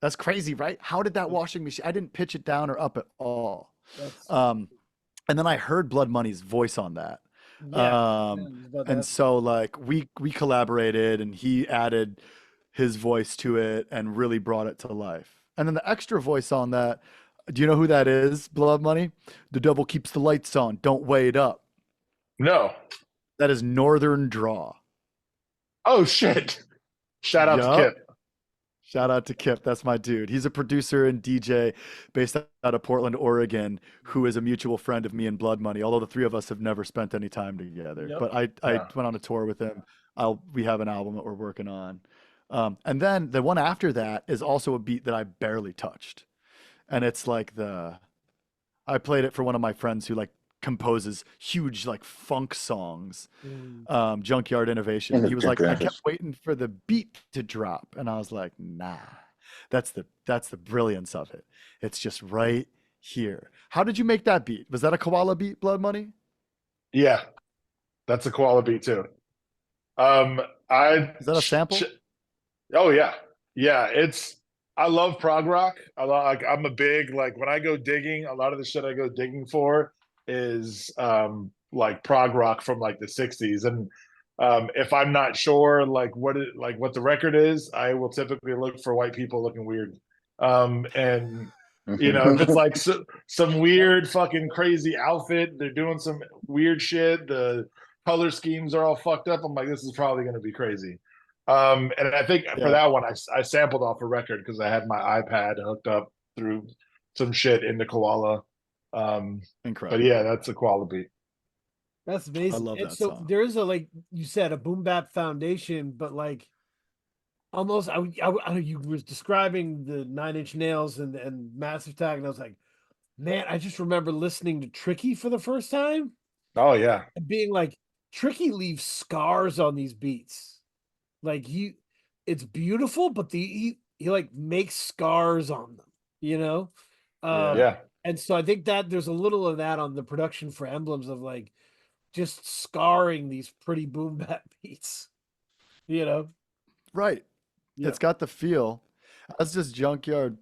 That's crazy, right? How did that washing machine? I didn't pitch it down or up at all. And then I heard Blood Money's voice on that. And so like we collaborated, and he added his voice to it and really brought it to life. And then the extra voice on that, do you know who that is, Blood Money? The devil keeps the lights on, don't wait up. No. That is Northern Draw. Oh shit. Shout out to Kip. Shout out to Kip. That's my dude. He's a producer and DJ based out of Portland, Oregon, who is a mutual friend of me and Blood Money, although the three of us have never spent any time together. But I went on a tour with him. We have an album that we're working on. And then the one after that is also a beat that I barely touched. And it's like I played it for one of my friends who like composes huge like funk songs, Junkyard Innovation. He was like, I kept waiting for the beat to drop, and I was like, nah, that's the brilliance of it. It's just right here. How did you make that beat? Was that a Koala beat, Blood Money? Yeah, that's a Koala beat too. Is that a sample? Oh yeah, I love prog rock. I'm a big, like, when I go digging, a lot of the shit I go digging for is like prog rock from like the 60s. And if I'm not sure like what the record is, I will typically look for white people looking weird. And you know, if it's like some weird fucking crazy outfit, they're doing some weird shit, the color schemes are all fucked up, I'm like, this is probably going to be crazy. And I think for that one, I sampled off a record because I had my iPad hooked up through some shit into Koala. Incredible. But yeah, that's a Koala beat. That's amazing. I love that so song. there is a, like you said, a boom bap foundation, but like almost you was describing the Nine Inch Nails and Massive Attack, and I was like, man, I just remember listening to Tricky for the first time. Oh yeah, And being like, Tricky leaves scars on these beats. Like it's beautiful, but he like makes scars on them, you know? yeah. And so I think that there's a little of that on the production for Emblems, of like just scarring these pretty boom bap beats, you know? Right. Yeah. It's got the feel. That's just Junkyard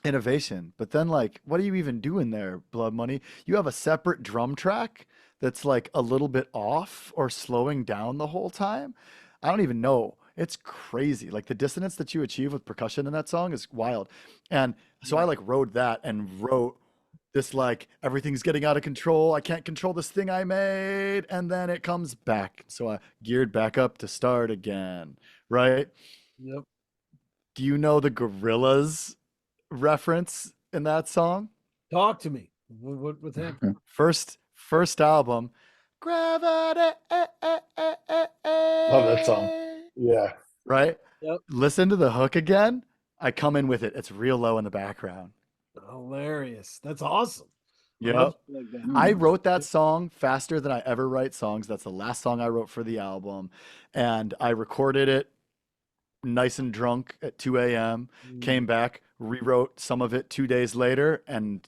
Innovation. But then like, what are you even doing there, Blood Money? You have a separate drum track that's like a little bit off or slowing down the whole time. I don't even know. It's crazy. Like the dissonance that you achieve with percussion in that song is wild. And so I like rode that and wrote this like everything's getting out of control. I can't control this thing I made. And then it comes back. So I geared back up to start again. Right? Yep. Do you know the Gorillas reference in that song? Talk to me. What with him? First album, Gravity. Love that song. Yeah. Right? Yep. Listen to the hook again. I come in with it. It's real low in the background. Hilarious. That's awesome. I Yep. love shit like that. I wrote that song faster than I ever write songs. That's the last song I wrote for the album. And I recorded it nice and drunk at 2 a.m. Came back, rewrote some of it 2 days later, and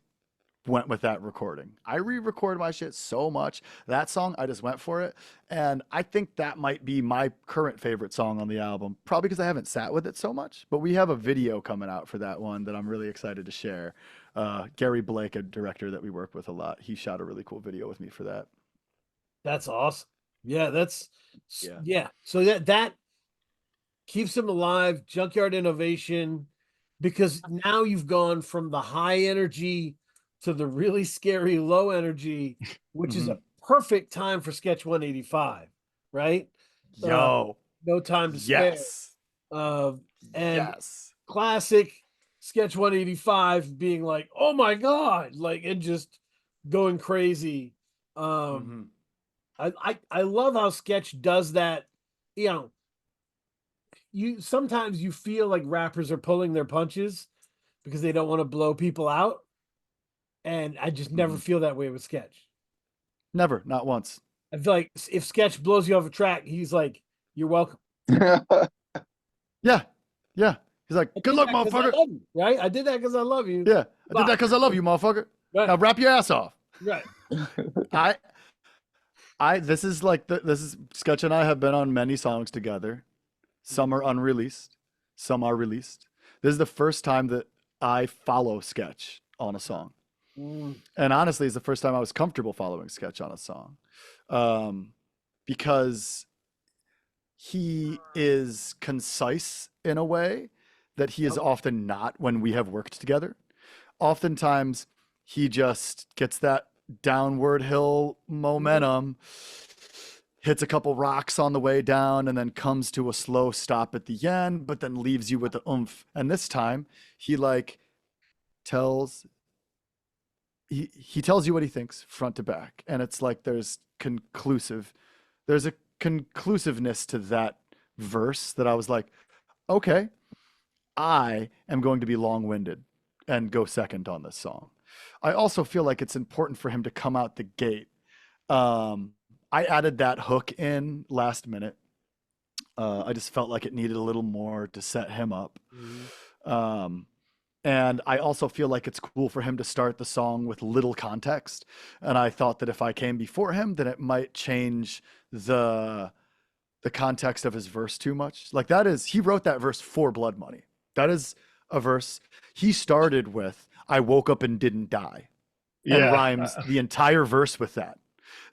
went with that recording. I re-recorded my shit so much. That song, I just went for it. And I think that might be my current favorite song on the album, probably because I haven't sat with it so much. But we have a video coming out for that one that I'm really excited to share. Gary Blake, a director that we work with a lot, he shot a really cool video with me for that. That's awesome. Yeah, that's Yeah. yeah. So that keeps him alive. Junkyard Innovation, because now you've gone from the high energy to the really scary low energy, which is a perfect time for Sketch 185, right? Yo. No Time to Spare. Yes. And Yes. classic Sketch 185 being like, oh my God, like, and just going crazy. I love how Sketch does that. You know, sometimes you feel like rappers are pulling their punches because they don't want to blow people out. And I just never feel that way with Sketch. Never, not once. I feel like if Sketch blows you off a track, he's like, you're welcome. Yeah. Yeah. He's like, good luck, motherfucker. Right? I did that because I love you. Yeah. I did that because I love you, motherfucker. Right. Now wrap your ass off. Right. This is Sketch and I have been on many songs together. Some are unreleased, some are released. This is the first time that I follow Sketch on a song. And honestly, it's the first time I was comfortable following Sketch on a song. Because he is concise in a way that he is often not when we have worked together. Oftentimes, he just gets that downward hill momentum, hits a couple rocks on the way down, and then comes to a slow stop at the end, but then leaves you with the oomph. And this time, he tells you what he thinks front to back. And it's like there's a conclusiveness to that verse that I was like, okay, I am going to be long-winded and go second on this song. I also feel like it's important for him to come out the gate. I added that hook in last minute. I just felt like it needed a little more to set him up. And I also feel like it's cool for him to start the song with little context. And I thought that if I came before him, then it might change the context of his verse too much. Like he wrote that verse for Blood Money. That is a verse he started with, I woke up and didn't die. And rhymes the entire verse with that.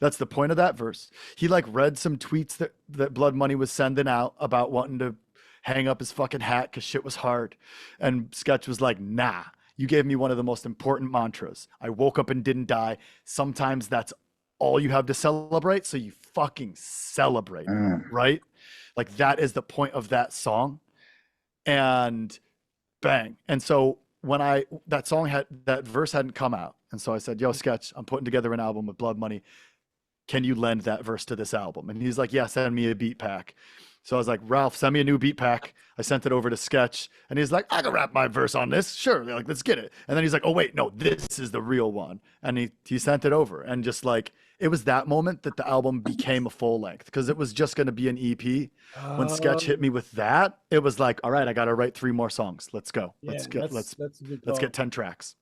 That's the point of that verse. He read some tweets that Blood Money was sending out about wanting to hang up his fucking hat because shit was hard. And Sketch was like, nah, you gave me one of the most important mantras. I woke up and didn't die. Sometimes that's all you have to celebrate. So you fucking celebrate, right? Like that is the point of that song. And bang. And so when that verse hadn't come out. And so I said, yo, Sketch, I'm putting together an album with Blood Money. Can you lend that verse to this album? And he's like, yeah, send me a beat pack. So I was like, Ralph, send me a new beat pack. I sent it over to Sketch. And he's like, I can rap my verse on this. Sure. They're like, let's get it. And then he's like, oh, wait, no, this is the real one. And he sent it over. And just it was that moment that the album became a full length because it was just going to be an EP. When Sketch hit me with that, it was like, all right, I got to write 3 more songs. Let's go. Let's get 10 tracks.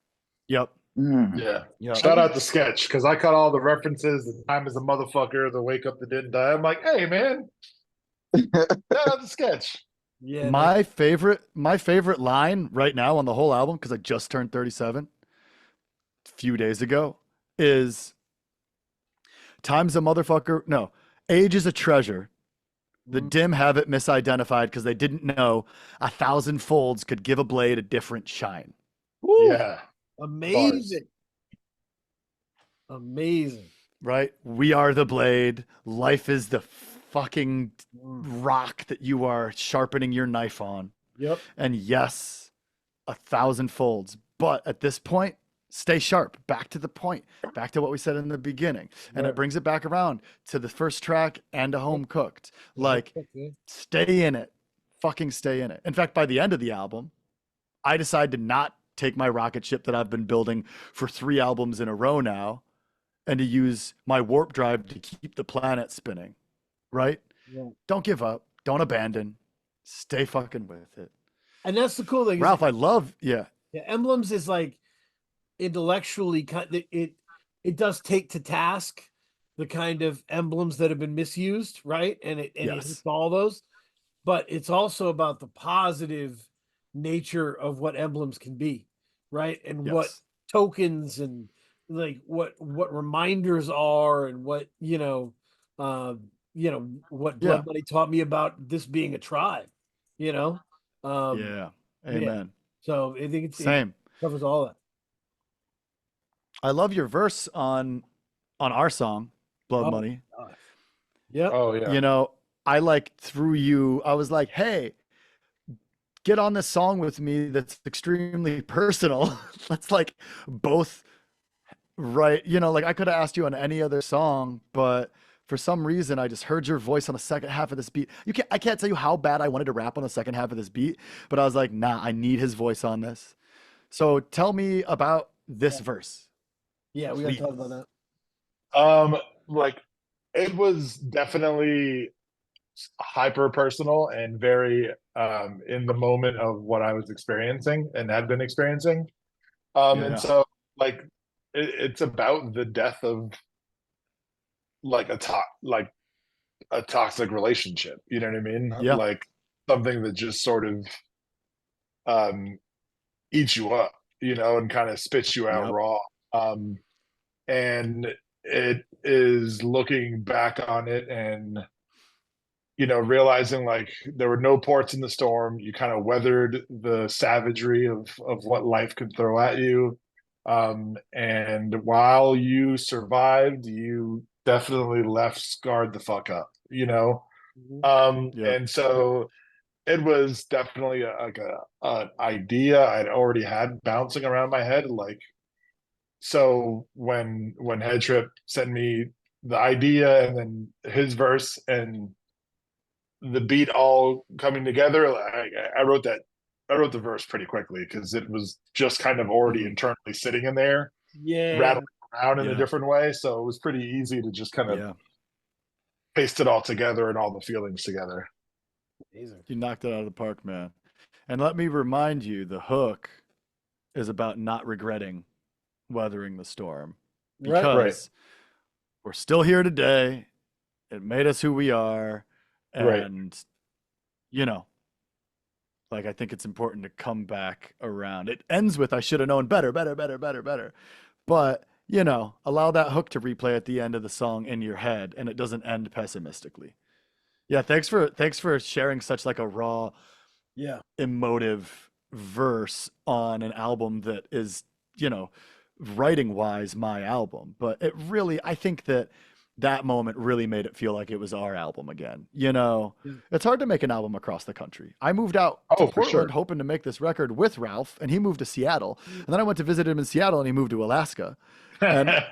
Yep. Yeah. Shout out to Sketch because I caught all the references. The time is a motherfucker. The wake up that didn't die. I'm like, hey man, shout out to Sketch. Yeah. My favorite line right now on the whole album, because I just turned 37 a few days ago, is time's a motherfucker. No, age is a treasure. The dim have it misidentified because they didn't know 1,000 folds could give a blade a different shine. Woo! Yeah. Amazing. Amazing. Right? We are the blade. Life is the fucking rock that you are sharpening your knife on. Yep. And yes, 1,000 folds. But at this point, stay sharp. Back to the point. Back to what we said in the beginning. And it brings it back around to the first track and a home cooked. Like, stay in it. Fucking stay in it. In fact, by the end of the album, I decided to not take my rocket ship that I've been building for 3 albums in a row now and to use my warp drive to keep the planet spinning. Right? Yeah. Don't give up. Don't abandon. Stay fucking with it. And that's the cool thing. Ralph, I love, yeah. Emblems is like intellectually it does take to task the kind of emblems that have been misused, right? And it hits all those, but it's also about the positive nature of what emblems can be, right? And what tokens and like what reminders are, and what what Blood Money taught me about this being a tribe, Amen. Yeah. So I think Same. it covers all that. I love your verse on our song, Blood Money. Yeah. Oh yeah. I through you, I was like, hey, get on this song with me that's extremely personal. Let's both write, I could have asked you on any other song, but for some reason I just heard your voice on the second half of this beat. I can't tell you how bad I wanted to rap on the second half of this beat, but I was like, nah, I need his voice on this. So tell me about this verse. Yeah, we gotta talk about that. It was definitely hyper personal and very in the moment of what I was experiencing and had been experiencing. And so it's about the death of a toxic relationship. You know what I mean? Yeah. Like something that just sort of eats you up, and kind of spits you out raw. And it is looking back on it and realizing there were no ports in the storm. You kind of weathered the savagery of what life could throw at you. And while you survived, you definitely left scarred the fuck up, and so it was definitely an idea I'd already had bouncing around my head. So when Headtrip sent me the idea and then his verse and the beat all coming together, I wrote the verse pretty quickly because it was just kind of already internally sitting in there, rattling around in a different way. So it was pretty easy to just kind of paste it all together and all the feelings together. Amazing. You knocked it out of the park, man. And let me remind you, the hook is about not regretting weathering the storm, because we're still here today. It made us who we are. And, I think it's important to come back around. It ends with, I should have known better. But, allow that hook to replay at the end of the song in your head, and it doesn't end pessimistically. Yeah. Thanks for sharing such a raw, emotive verse on an album that is, writing wise, my album. But it really, I think that moment really made it feel like it was our album again. It's hard to make an album across the country. I moved out to Portland hoping to make this record with Ralph, and he moved to Seattle. And then I went to visit him in Seattle, and he moved to Alaska. And,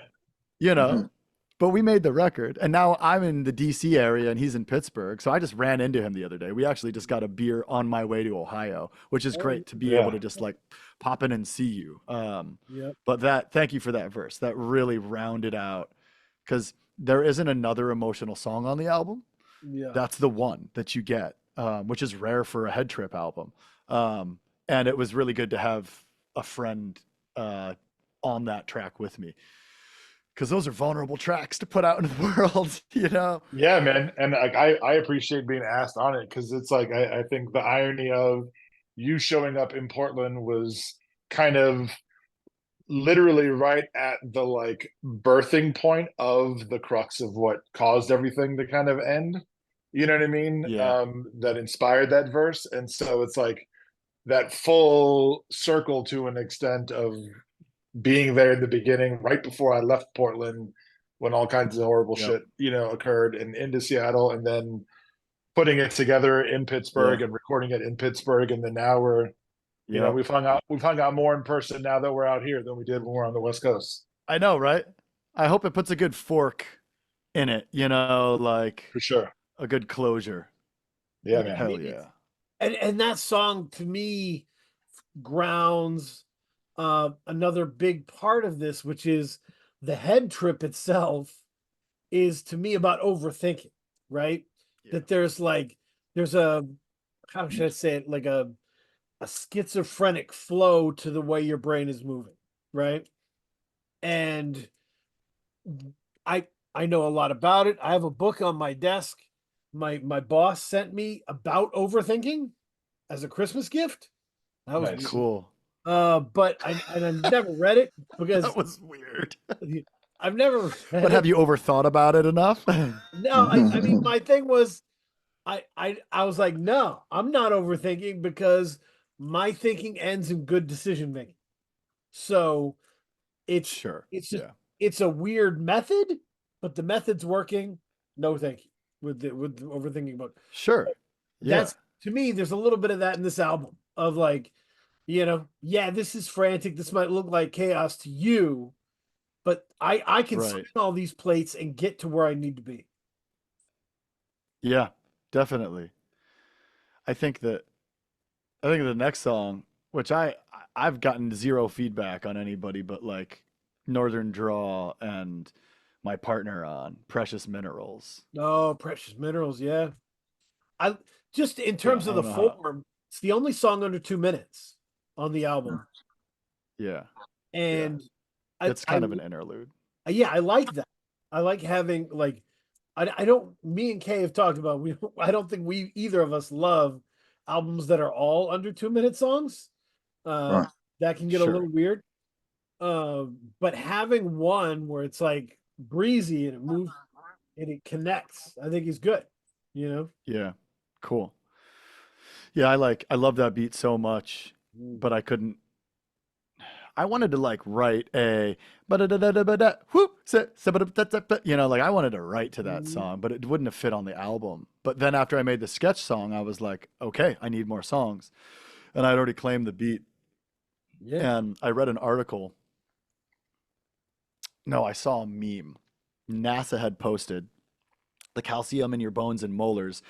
but we made the record. And now I'm in the DC area and he's in Pittsburgh. So I just ran into him the other day. We actually just got a beer on my way to Ohio, which is great to be able to just pop in and see you. But thank you for that verse. That really rounded out, because there isn't another emotional song on the album. That's the one that you get, which is rare for a Headtrip album. And it was really good to have a friend on that track with me, because those are vulnerable tracks to put out into the world, Yeah, man. And I appreciate being asked on it, because it's I think the irony of you showing up in Portland was kind of literally right at the like birthing point of the crux of what caused everything to kind of end. You know what I mean? Yeah. That inspired that verse. And so it's like that full circle to an extent of being there in the beginning, right before I left Portland, when all kinds of horrible Yep. shit, occurred, and into Seattle, and then putting it together in Pittsburgh Yeah. and recording it in Pittsburgh, and then now we're, Yep. we've hung out more in person now that we're out here than we did when we were on the West Coast. I know, right? I hope it puts a good fork in it, like For sure. a good closure. Yeah, man. Hell yeah. And that song to me grounds another big part of this, which is the head trip itself is to me about overthinking, right? Yeah. That there's a, how should I say it, like a schizophrenic flow to the way your brain is moving, right? And I know a lot about it. I have a book on my desk. My boss sent me about overthinking as a Christmas gift. That was Nice. weird. Cool. But I've never read it because That was weird. I've never read But have you overthought about it enough? No, I mean my thing was I was like, no, I'm not overthinking because my thinking ends in good decision making. So it's Sure. it's just Yeah. it's a weird method, but the method's working. No thank you with the overthinking book. Sure. Yeah. That's to me, there's a little bit of that in this album of like, yeah, this is frantic. This might look like chaos to you, but I can spin all these plates and get to where I need to be. Yeah, definitely. I think the next song, which I've gotten zero feedback on anybody but like Northern Draw and my partner on Precious Minerals. Oh, Precious Minerals, yeah. I just in terms of the form, it's the only song under 2 minutes on the album. Yeah. And it's kind of an interlude. Yeah, I like that. I like having like I don't me and Kay have talked about I don't think we either of us love albums that are all under 2 minute songs. That can get a little weird. But having one where it's like breezy and it moves and it connects, I think is good, Yeah. Cool. Yeah, I love that beat so much, but I wanted to like write a like I wanted to write to that song, but it wouldn't have fit on the album. But then after I made the sketch song, I was like, okay, I need more songs. And I'd already claimed the beat. Yeah. And I read an article. No, I saw a meme. NASA had posted the calcium in your bones and molars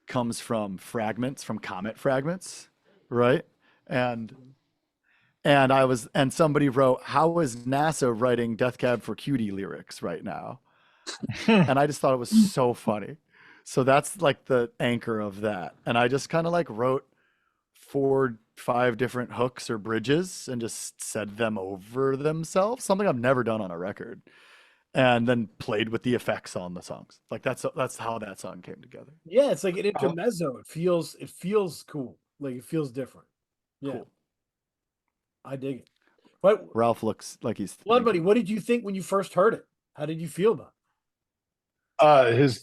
comes from comet fragments, right? And somebody wrote, how is NASA writing Death Cab for Cutie lyrics right now? And I just thought it was so funny. So that's like the anchor of that. And I just kind of like wrote 4-5 different hooks or bridges and just said them over themselves, something I've never done on a record. And then played with the effects on the songs. Like that's how that song came together. Yeah, it's like an intermezzo. It feels cool. Like it feels different. Yeah. Cool. I dig it. But Ralph looks like he's Bloodmoney, what did you think when you first heard it? How did you feel about it? His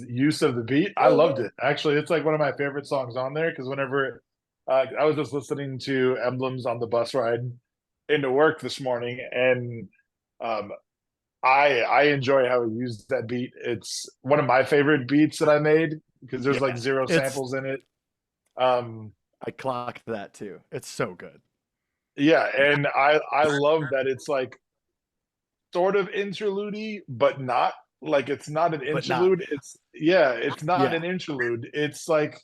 use of the beat, I loved it. Actually, it's like one of my favorite songs on there because whenever I was just listening to Emblems on the bus ride into work this morning, and I enjoy how he used that beat. It's one of my favorite beats that I made because there's like 0 samples in it. I clocked that too. It's so good. Yeah, and I love that it's like sort of interlude-y, but not. Like it's not an interlude. It's not an interlude. It's like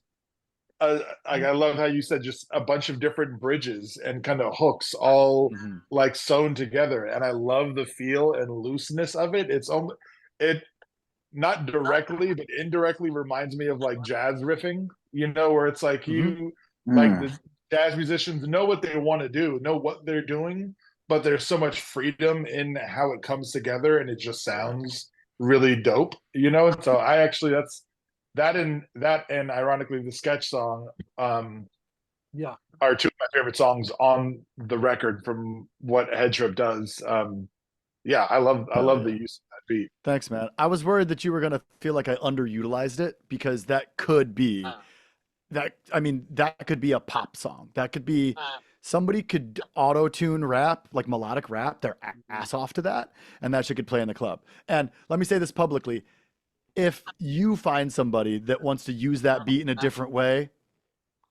I love how you said just a bunch of different bridges and kind of hooks all like sewn together, and I love the feel and looseness of it. It not directly but indirectly reminds me of like jazz riffing, where it's like like the jazz musicians know what they want to do, know what they're doing, but there's so much freedom in how it comes together, and it just sounds really dope, So I actually and ironically the sketch song Yeah. are two of my favorite songs on the record from what Headtrip does. Yeah, I love Hell the yeah. use of that beat. Thanks, man. I was worried that you were gonna feel like I underutilized it because that could be that. I mean, that could be a pop song. That could be somebody could auto tune rap, like melodic rap, their ass off to that, and that shit could play in the club. And let me say this publicly: if you find somebody that wants to use that beat in a different way,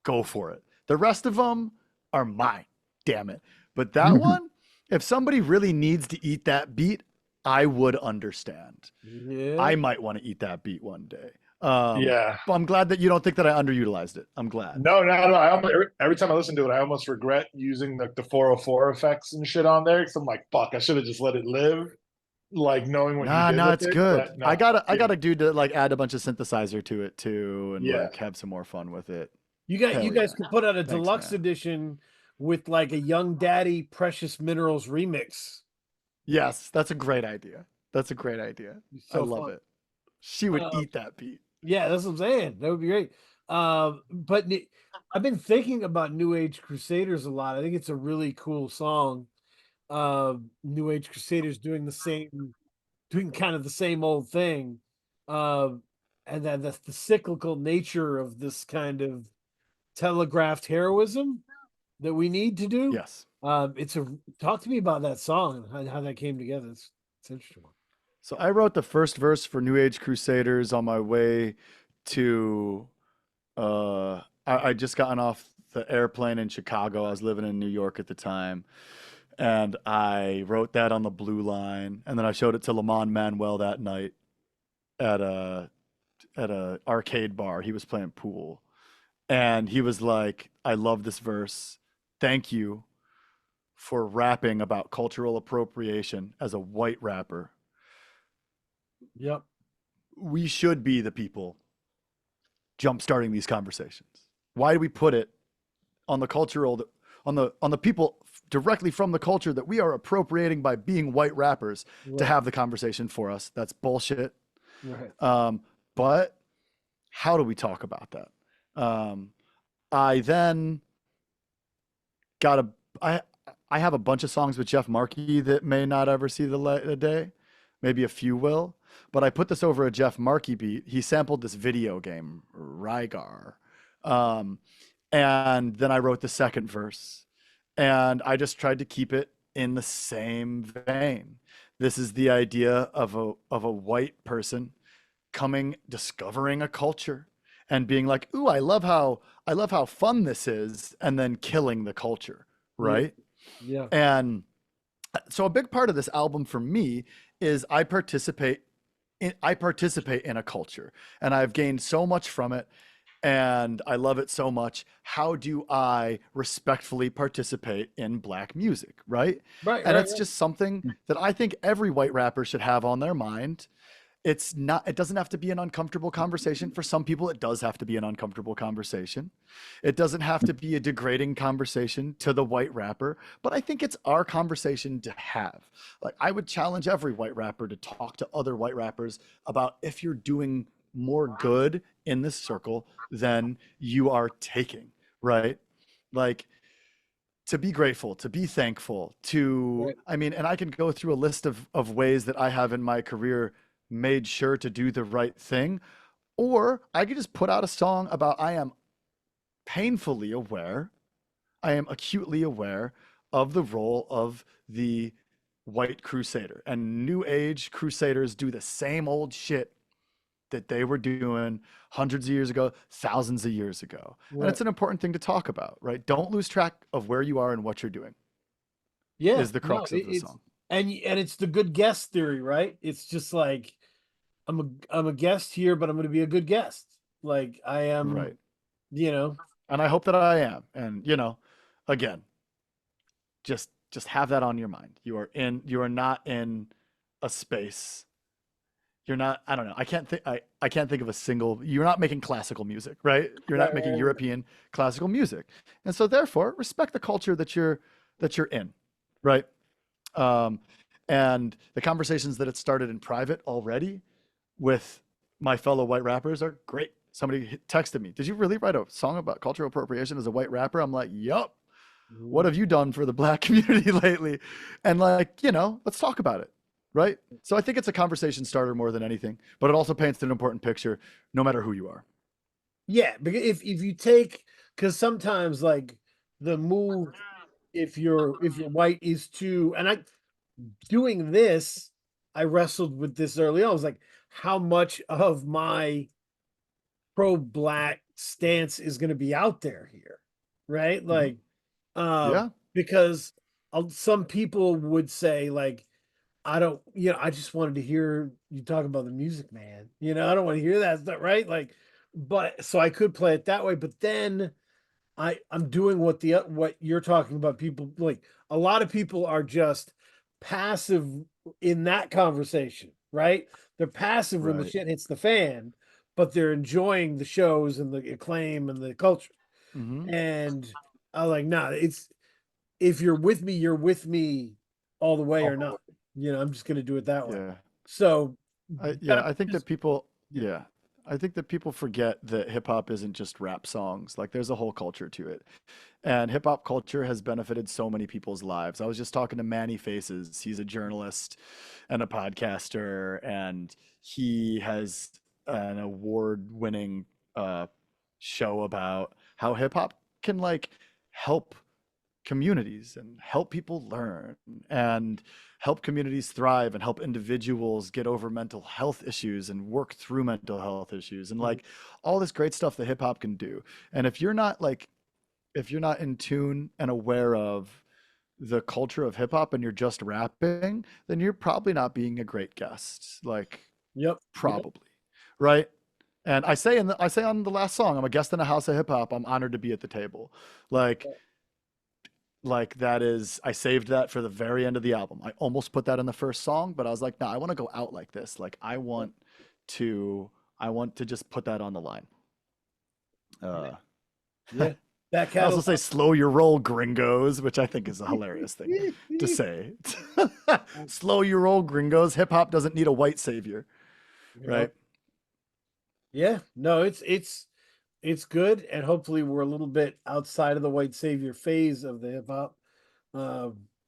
go for it. The rest of them are mine. Damn it. But that one, if somebody really needs to eat that beat, I would understand. Yeah. I might want to eat that beat one day. Yeah. But I'm glad that you don't think that I underutilized it. I'm glad. No. Every time I listen to it, I almost regret using the 404 effects and shit on there because I'm like, fuck, I should have just let it live, like knowing what you Nah, did nah, with it's it. good. But no, I got yeah. a dude to like add a bunch of synthesizer to it too, and Yeah. like have some more fun with it. You Hell guys yeah. could put out a Thanks, deluxe man. edition with like a Young Daddy Precious Minerals remix. Yes, that's a great idea. That's a great idea. So I love fun. it. She would eat that beat. Yeah, that's what I'm saying. That would be great. I've been thinking about New Age Crusaders a lot. I think it's a really cool song. New Age Crusaders doing kind of the same old thing. And then the cyclical nature of this kind of telegraphed heroism that we need to do. Yes. Talk to me about that song and how that came together. It's interesting. So I wrote the first verse for New Age Crusaders on my way to I just gotten off the airplane in Chicago. I was living in New York at the time. And I wrote that on the blue line. And then I showed it to Lamont Manuel that night at a arcade bar. He was playing pool. And he was like, I love this verse. Thank you for rapping about cultural appropriation as a white rapper. Yep. We should be the people jumpstarting these conversations. Why do we put it on the cultural, on the people directly from the culture that we are appropriating by being white rappers to have the conversation for us? That's bullshit. Right. But how do we talk about that? I then got I have a bunch of songs with Jeff Markey that may not ever see the light of day. Maybe a few will, but I put this over a Jeff Markey beat. He sampled this video game, Rygar. And then I wrote the second verse, and I just tried to keep it in the same vein. This is the idea of a white person discovering a culture and being like, ooh, I love how fun this is, and then killing the culture, right? Yeah. And so a big part of this album for me is I participate in a culture, and I've gained so much from it, and I love it so much. How do I respectfully participate in Black music, right? Right. And it's just something that I think every white rapper should have on their mind. It doesn't have to be an uncomfortable conversation. For some people, it does have to be an uncomfortable conversation. It doesn't have to be a degrading conversation to the white rapper, but I think it's our conversation to have. Like, I would challenge every white rapper to talk to other white rappers about if you're doing more good in this circle than you are taking, right? Like, to be grateful, to be thankful, I mean, and I can go through a list of ways that I have in my career made sure to do the right thing. Or I could just put out a song about I am acutely aware of the role of the white crusader. And New Age Crusaders do the same old shit that they were doing hundreds of years ago, thousands of years ago. Right. And it's an important thing to talk about, right? Don't lose track of where you are and what you're doing. Yeah. Is the crux of the song. And it's the good guest theory, right? It's just like, I'm a guest here, but I'm going to be a good guest. Like I am, right? And I hope that I am. And again, just have that on your mind. You are not in a space. You're not. I don't know. I can't think of a single. You're not making classical music, right? You're not making European classical music, and so therefore respect the culture that you're in, right? And the conversations that it started in private already with my fellow white rappers are great. somebody texted me, "Did you really write a song about cultural appropriation as a white rapper?" I'm like, "Yup. What have you done for the Black community lately?" And like, let's talk about it. Right. So I think it's a conversation starter more than anything, but it also paints an important picture no matter who you are. Yeah, because if you take, because sometimes like the move, if you're white, is to, and I doing this, I wrestled with this early on. I was like, how much of my pro-black stance is going to be out there here, right? Like, Yeah. because some people would say like, I don't, I just wanted to hear you talk about the music, man. I don't want to hear that stuff, right? Like, but so I could play it that way, but then I'm doing what you're talking about. People like a lot of people are just passive in that conversation, right? They're passive when the Right. shit hits the fan, but they're enjoying the shows and the acclaim and the culture. Mm-hmm. And I was like, nah, it's if you're with me, you're with me all the way or not. I'm just gonna do it that way. Yeah. So I think that people, I think that people forget that hip hop isn't just rap songs. Like there's a whole culture to it. And hip hop culture has benefited so many people's lives. I was just talking to Manny Faces. He's a journalist and a podcaster, and he has an award-winning show about how hip hop can like help communities and help people learn and help communities thrive and help individuals get over mental health issues and work through mental health issues and like all this great stuff that hip hop can do. And if you're not in tune and aware of the culture of hip hop and you're just rapping, then you're probably not being a great guest. Like, yep. probably, right? And I say on the last song, I'm a guest in a house of hip hop. I'm honored to be at the table. Like that is, I saved that for the very end of the album. I almost put that in the first song, but I was like, no, I want to go out like this. Like I want to just put that on the line. Yeah. That I also say slow your roll, gringos, which I think is a hilarious thing to say. Slow your roll, gringos. Hip hop doesn't need a white savior, right? Yeah, no, it's good, and hopefully we're a little bit outside of the white savior phase of the hip hop.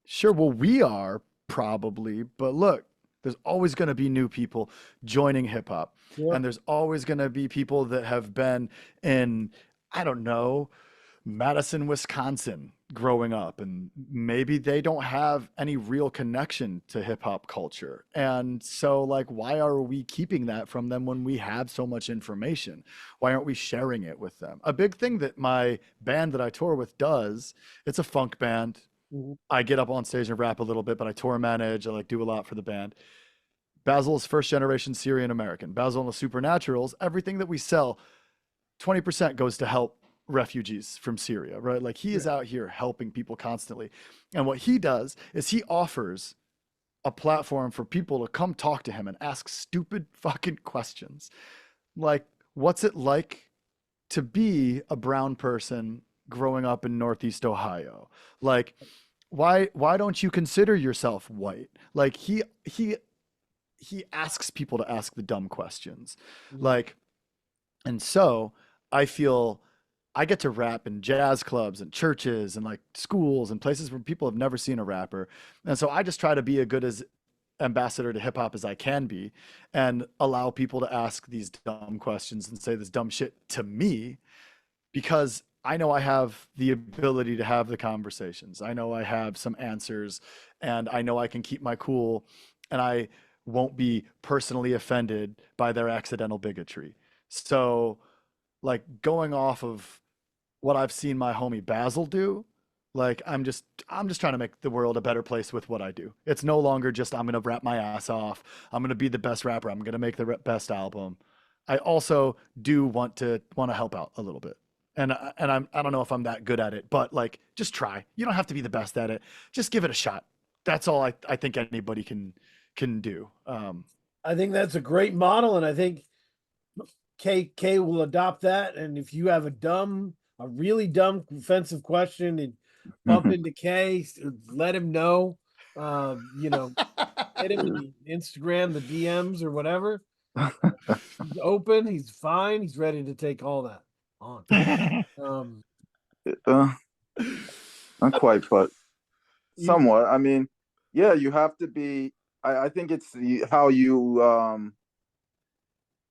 Sure, well, we are probably, but look, there's always going to be new people joining hip hop, and there's always going to be people that have been in, I don't know, Madison, Wisconsin growing up, and maybe they don't have any real connection to hip hop culture. And so like, why are we keeping that from them when we have so much information? Why aren't we sharing it with them? A big thing that my band that I tour with does, it's a funk band. I get up on stage and rap a little bit, but I tour manage. I like do a lot for the band. Basil is first generation Syrian American. Basil and the Supernaturals, everything that we sell, 20% goes to help refugees from Syria, right? Like he is out here helping people constantly. And what he does is he offers a platform for people to come talk to him and ask stupid fucking questions. Like, what's it like to be a brown person growing up in Northeast Ohio? Like, why don't you consider yourself white? Like he asks people to ask the dumb questions. Like, and so I feel I get to rap in jazz clubs and churches and like schools and places where people have never seen a rapper. And so I just try to be a good as ambassador to hip hop as I can be and allow people to ask these dumb questions and say this dumb shit to me, because I know I have the ability to have the conversations. I know I have some answers, and I know I can keep my cool, and I won't be personally offended by their accidental bigotry. So like going off of what I've seen my homie Basil do, like I'm just trying to make the world a better place with what I do. It's no longer just I'm going to rap my ass off. I'm going to be the best rapper. I'm going to make the best album. I also do want to help out a little bit. And I don't know if I'm that good at it, but like just try. You don't have to be the best at it. Just give it a shot. That's all I think anybody can do. I think that's a great model, and I think K will adopt that. And if you have a really dumb offensive question and bump into K, let him know. Hit him in the Instagram, the DMs or whatever. He's open. He's fine. He's ready to take all that on. Um, Uh, not quite, but you, somewhat. I mean, yeah, you have to be. I think it's how you.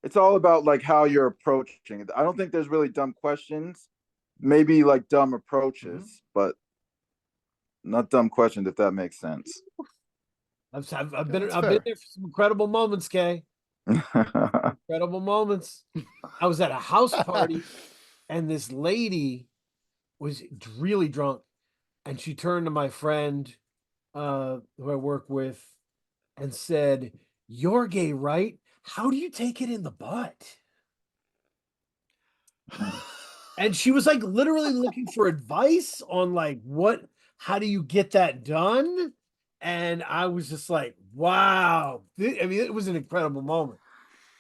It's all about like how you're approaching it. I don't think there's really dumb questions. Maybe like dumb approaches, but not dumb questions if that makes sense. I've been that's I've been fair. there for some incredible moments, Kay. Incredible moments. I was at a house party, and this lady was really drunk, and she turned to my friend, who I work with, and said, "You're gay, right? How do you take it in the butt?" And she was like literally looking for advice on like how do you get that done? And I was just like, wow. I mean, it was an incredible moment.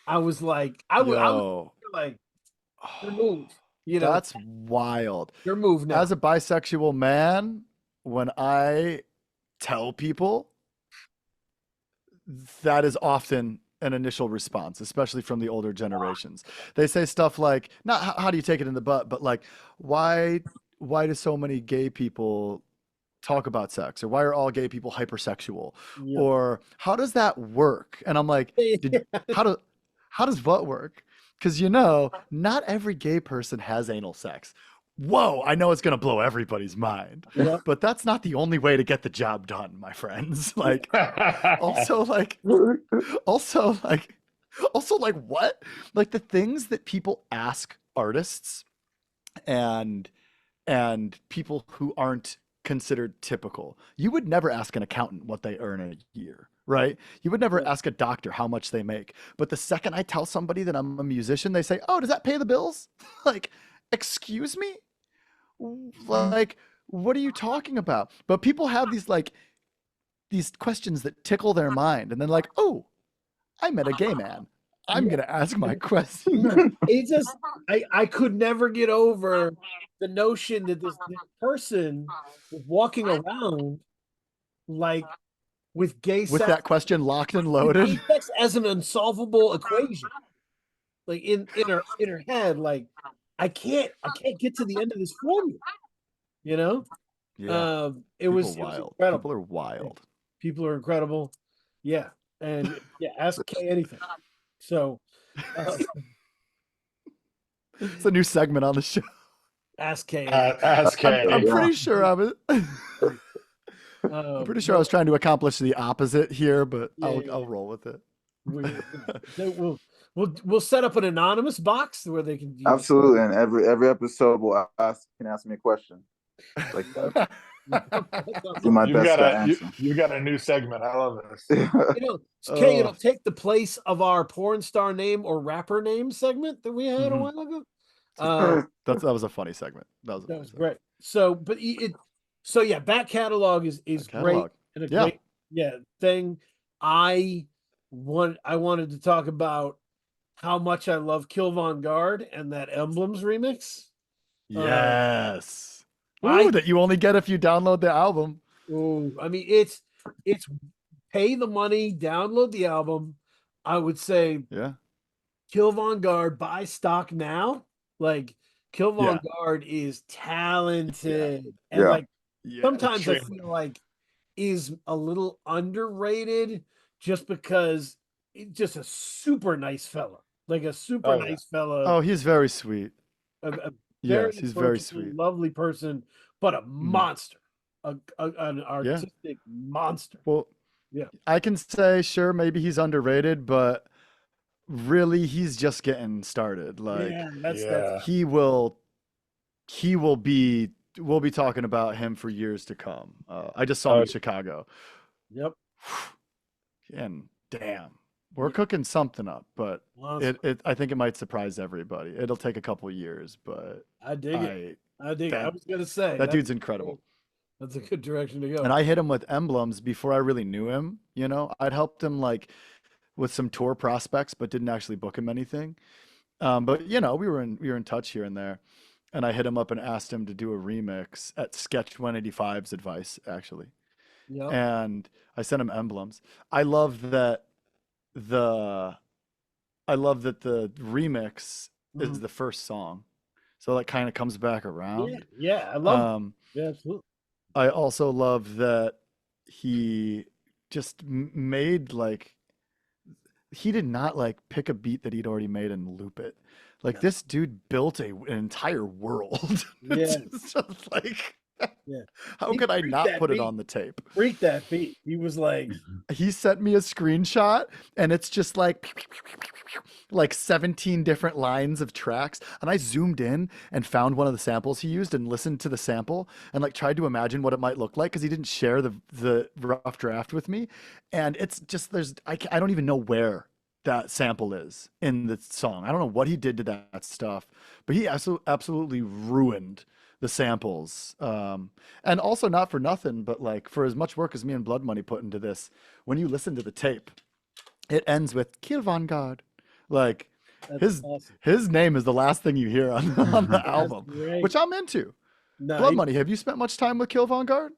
I was like, I was Yo, like, your move, you know, that's wild. your move now. As a bisexual man, when I tell people, that is often an initial response, especially from the older generations. They say stuff like, not how do you take it in the butt, but like, why do so many gay people talk about sex, or why are all gay people hypersexual, Yeah. or how does that work? And I'm like, how does what work? Because not every gay person has anal sex. Whoa, I know it's gonna blow everybody's mind, Yeah. but that's not the only way to get the job done, my friends. Like, also like also like also like what, like the things that people ask artists and people who aren't considered typical. You would never ask an accountant what they earn in a year, right? You would never Yeah. ask a doctor how much they make. But the second I tell somebody that I'm a musician, they say, "Oh, does that pay the bills?" Like, excuse me? Like, what are you talking about? But people have these questions that tickle their mind, and then like, "Oh, I met a gay man. I'm Yeah. gonna ask my question." It just I could never get over the notion that this person was walking around like with gay With sex that question locked and with loaded. gay sex as an unsolvable equation. Like in her head, like I can't get to the end of this formula, you know? Yeah. It People was wild. People incredible. are wild. People are incredible. Yeah. And yeah, ask Kay anything. So uh, It's a new segment on the show. ask Kay anything. Ask I'm Kay. Yeah. pretty sure I was. I'm pretty sure I No, was trying to accomplish the opposite here, but yeah, I'll roll with it. we'll set up an anonymous box where they can Absolutely, and every episode will can ask me a question like that. Do my You've best got to a answer. you got a new segment. I love this. Kay, Oh, it'll take the place of our porn star name or rapper name segment that we had a mhm. while ago. Uh, that was a funny segment. That was a that funny was segment. great. So, but so yeah, back catalog is That great catalog. and a Yeah. great thing. I wanted to talk about how much I love Kill Von Guard and that Emblems remix. Yes. I Ooh, that you only get if you download the album. I mean it's pay the money, download the album. I would say Yeah. Kill Von Guard, buy stock now. Like Kill Von Yeah. Guard is talented, and Yeah. like Yeah. sometimes I Extremely. feel like is a little underrated just because it's just a super nice fella, like a super Oh yeah. nice fella, Oh, he's very sweet. a Yes, very he's very approachable, sweet. lovely person, but a Mhm. monster, an Yeah. artistic monster. Well, Yeah. I can say, sure, maybe he's underrated, but really, he's just getting started. Like, Yeah, that's Yeah. he will be, we'll be talking about him for years to come. I just saw him Oh, in Chicago, yep. and damn, we're Yeah. cooking something up. But Monster. I think it might surprise everybody. It'll take a couple years, but I dig it. I dig it. I that was gonna say that that's dude's incredible. that's a good direction to go. And I hit him with emblems before I really knew him. I'd helped him like with some tour prospects, but didn't actually book him anything. But we were in touch here and there, and I hit him up and asked him to do a remix at Sketch 185's advice, actually. Yep. And I sent him emblems. I love that the I love that the remix is Mhm. the first song, so that kind of comes back Yeah, around. yeah, I love. Um, Yeah, absolutely. I also love that he just made like he did not like pick a beat that he'd already made and loop it. Like No. this dude built an entire world. Yeah, It's just like yeah. how He could I freaked not that put it beat. on the tape? Freaked that beat. He was like, He sent me a screenshot and it's just like 17 different lines of tracks, and I zoomed in and found one of the samples he used and listened to the sample and like tried to imagine what it might look like because he didn't share the rough draft with me, and it's just I don't even know where that sample is in the song. I don't know what he did to that stuff, but he absolutely ruined the samples. And also not for nothing, but like for as much work as me and Blood Money put into this, when you listen to the tape, it ends with Kill Vanguard. Like "That's his awesome. his name is the last thing you hear on the That's album, great." which I'm into. No, Blood Money, have you spent much time with Kill Vanguard?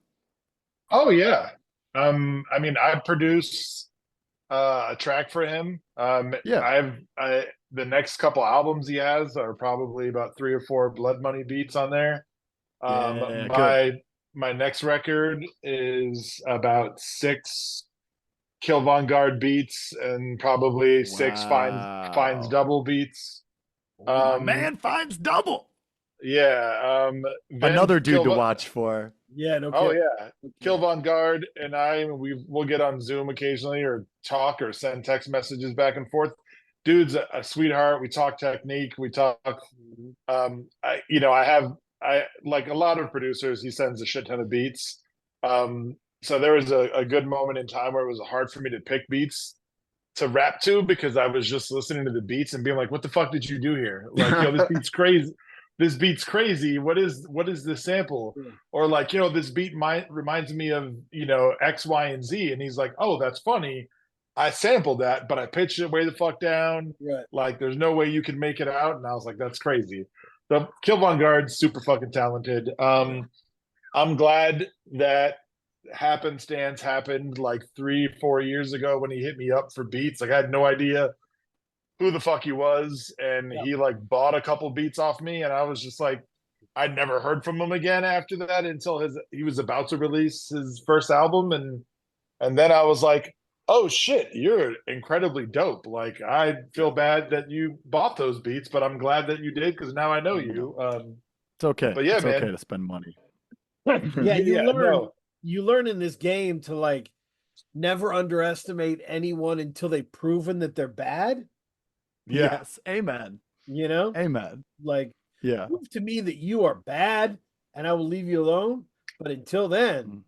Oh yeah. I mean, I produce a track for him. Yeah. The next couple albums he has are probably about 3 or 4 Blood Money beats on there. Yeah, good. My next record is about 6 Kill Vanguard beats and probably 6 finds Wow. double beats. My Um, man finds double. yeah. Then Another dude to watch for. yeah, no Oh kidding. yeah, Kill Vanguard and we'll get on Zoom occasionally or talk or send text messages back and forth. Dude's a sweetheart. We talk technique. We talk. I like a lot of producers. He sends a shit ton of beats. So there was a good moment in time where it was hard for me to pick beats to rap to because I was just listening to the beats and being like, "What the fuck did you do here? Like, this beat's crazy. This beat's crazy. What is this sample?" Yeah. Or like, this beat reminds me of X, Y, and Z. And he's like, "Oh, that's funny. I sampled that, but I pitched it way the fuck down. Right. Like, there's no way you can make it out." And I was like, "That's crazy." So Kill Von Guard's super fucking talented. I'm glad that happenstance happened like 3-4 years ago when he hit me up for beats. Like I had no idea who the fuck he was, and Yeah. he like bought a couple beats off me, and I was just like, I'd never heard from him again after that until he was about to release his first album, and then I was like, oh shit, you're incredibly dope. Like I feel bad that you bought those beats, but I'm glad that you did because now I know you. It's okay. But yeah, it's okay man. to spend money. Yeah, No. you learn in this game to like never underestimate anyone until they've proven that they're bad. Yeah. Yes. Amen. You know, Amen. like Yeah. prove to me that you are bad, and I will leave you alone. But until then,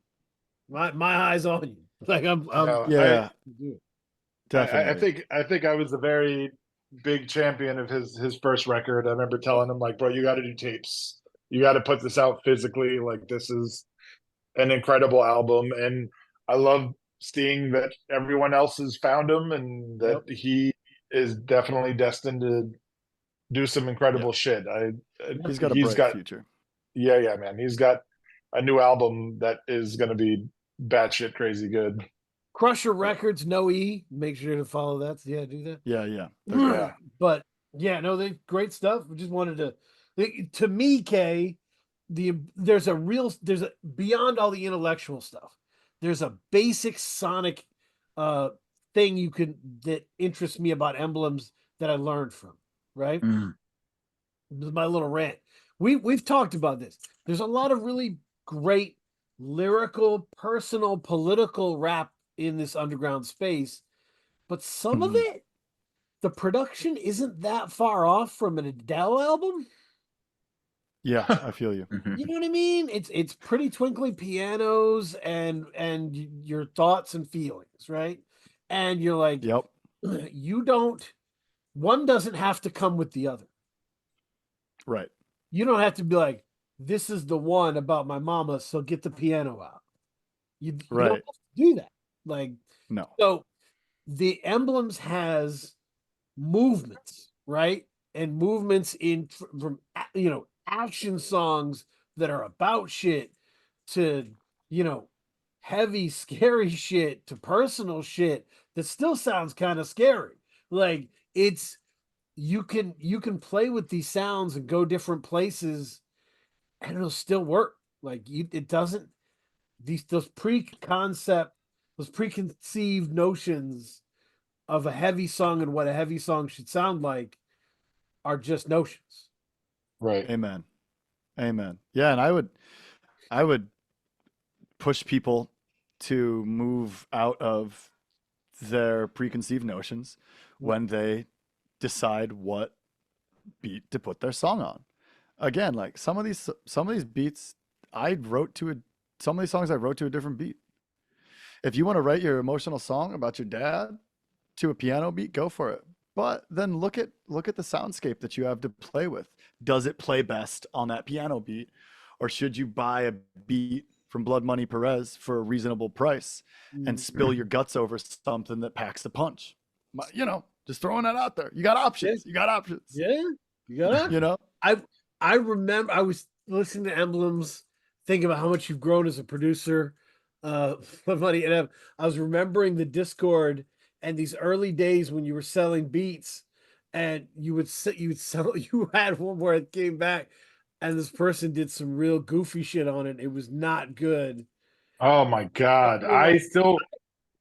my eyes on you. Like I'm No, Yeah. dude. Definitely. I think I was a very big champion of his first record. I remember telling him like, bro, you got to do tapes. You got to put this out physically. Like this is an incredible album, and I love seeing that everyone else has found him, and that he is definitely destined to do some incredible shit. He's got a He's bright got future. yeah, man. He's got a new album that is going to be batshit crazy good. Crusher Records, no E. Make sure to follow that. So yeah, do that. Yeah. Yeah. Yeah. But yeah, no, they great stuff. We just wanted to me, Kay, there's a beyond all the intellectual stuff, there's a basic sonic thing that interests me about emblems that I learned from, right? This is my little rant. We've talked about this. There's a lot of really great lyrical, personal, political rap in this underground space, but some of it, the production isn't that far off from an Adele album. Yeah, I feel you. You know what I mean? It's pretty twinkly pianos and your thoughts and feelings, right? And you're like, Yep. one doesn't have to come with the other. Right. You don't have to be like, this is the one about my mama, so get the piano out. You don't Right. have to do that. Like, No. so the Emblems has movements, right? And movements from action songs that are about shit to heavy scary shit to personal shit that still sounds kind of scary. Like it's you can play with these sounds and go different places, and it'll still work. Like it doesn't those preconceived notions of a heavy song and what a heavy song should sound like are just notions. Right. Amen. Amen. Yeah, and I would push people to move out of their preconceived notions when they decide what beat to put their song on. Again, like some of these beats some of these songs I wrote to a different beat. If you want to write your emotional song about your dad to a piano beat, go for it. But then look at the soundscape that you have to play with. Does it play best on that piano beat, or should you buy a beat from Bloodmoney Perez for a reasonable price and spill your guts over something that packs a punch? You know, just throwing that out there. You got options. Yeah. You got options. Yeah, you got You know, I remember I was listening to Emblems, thinking about how much you've grown as a producer. Funny, and I was remembering the Discord and these early days when you were selling beats, and you would sell. You had one where it came back, and this person did some real goofy shit on it. It was not good. Oh my God. You're like,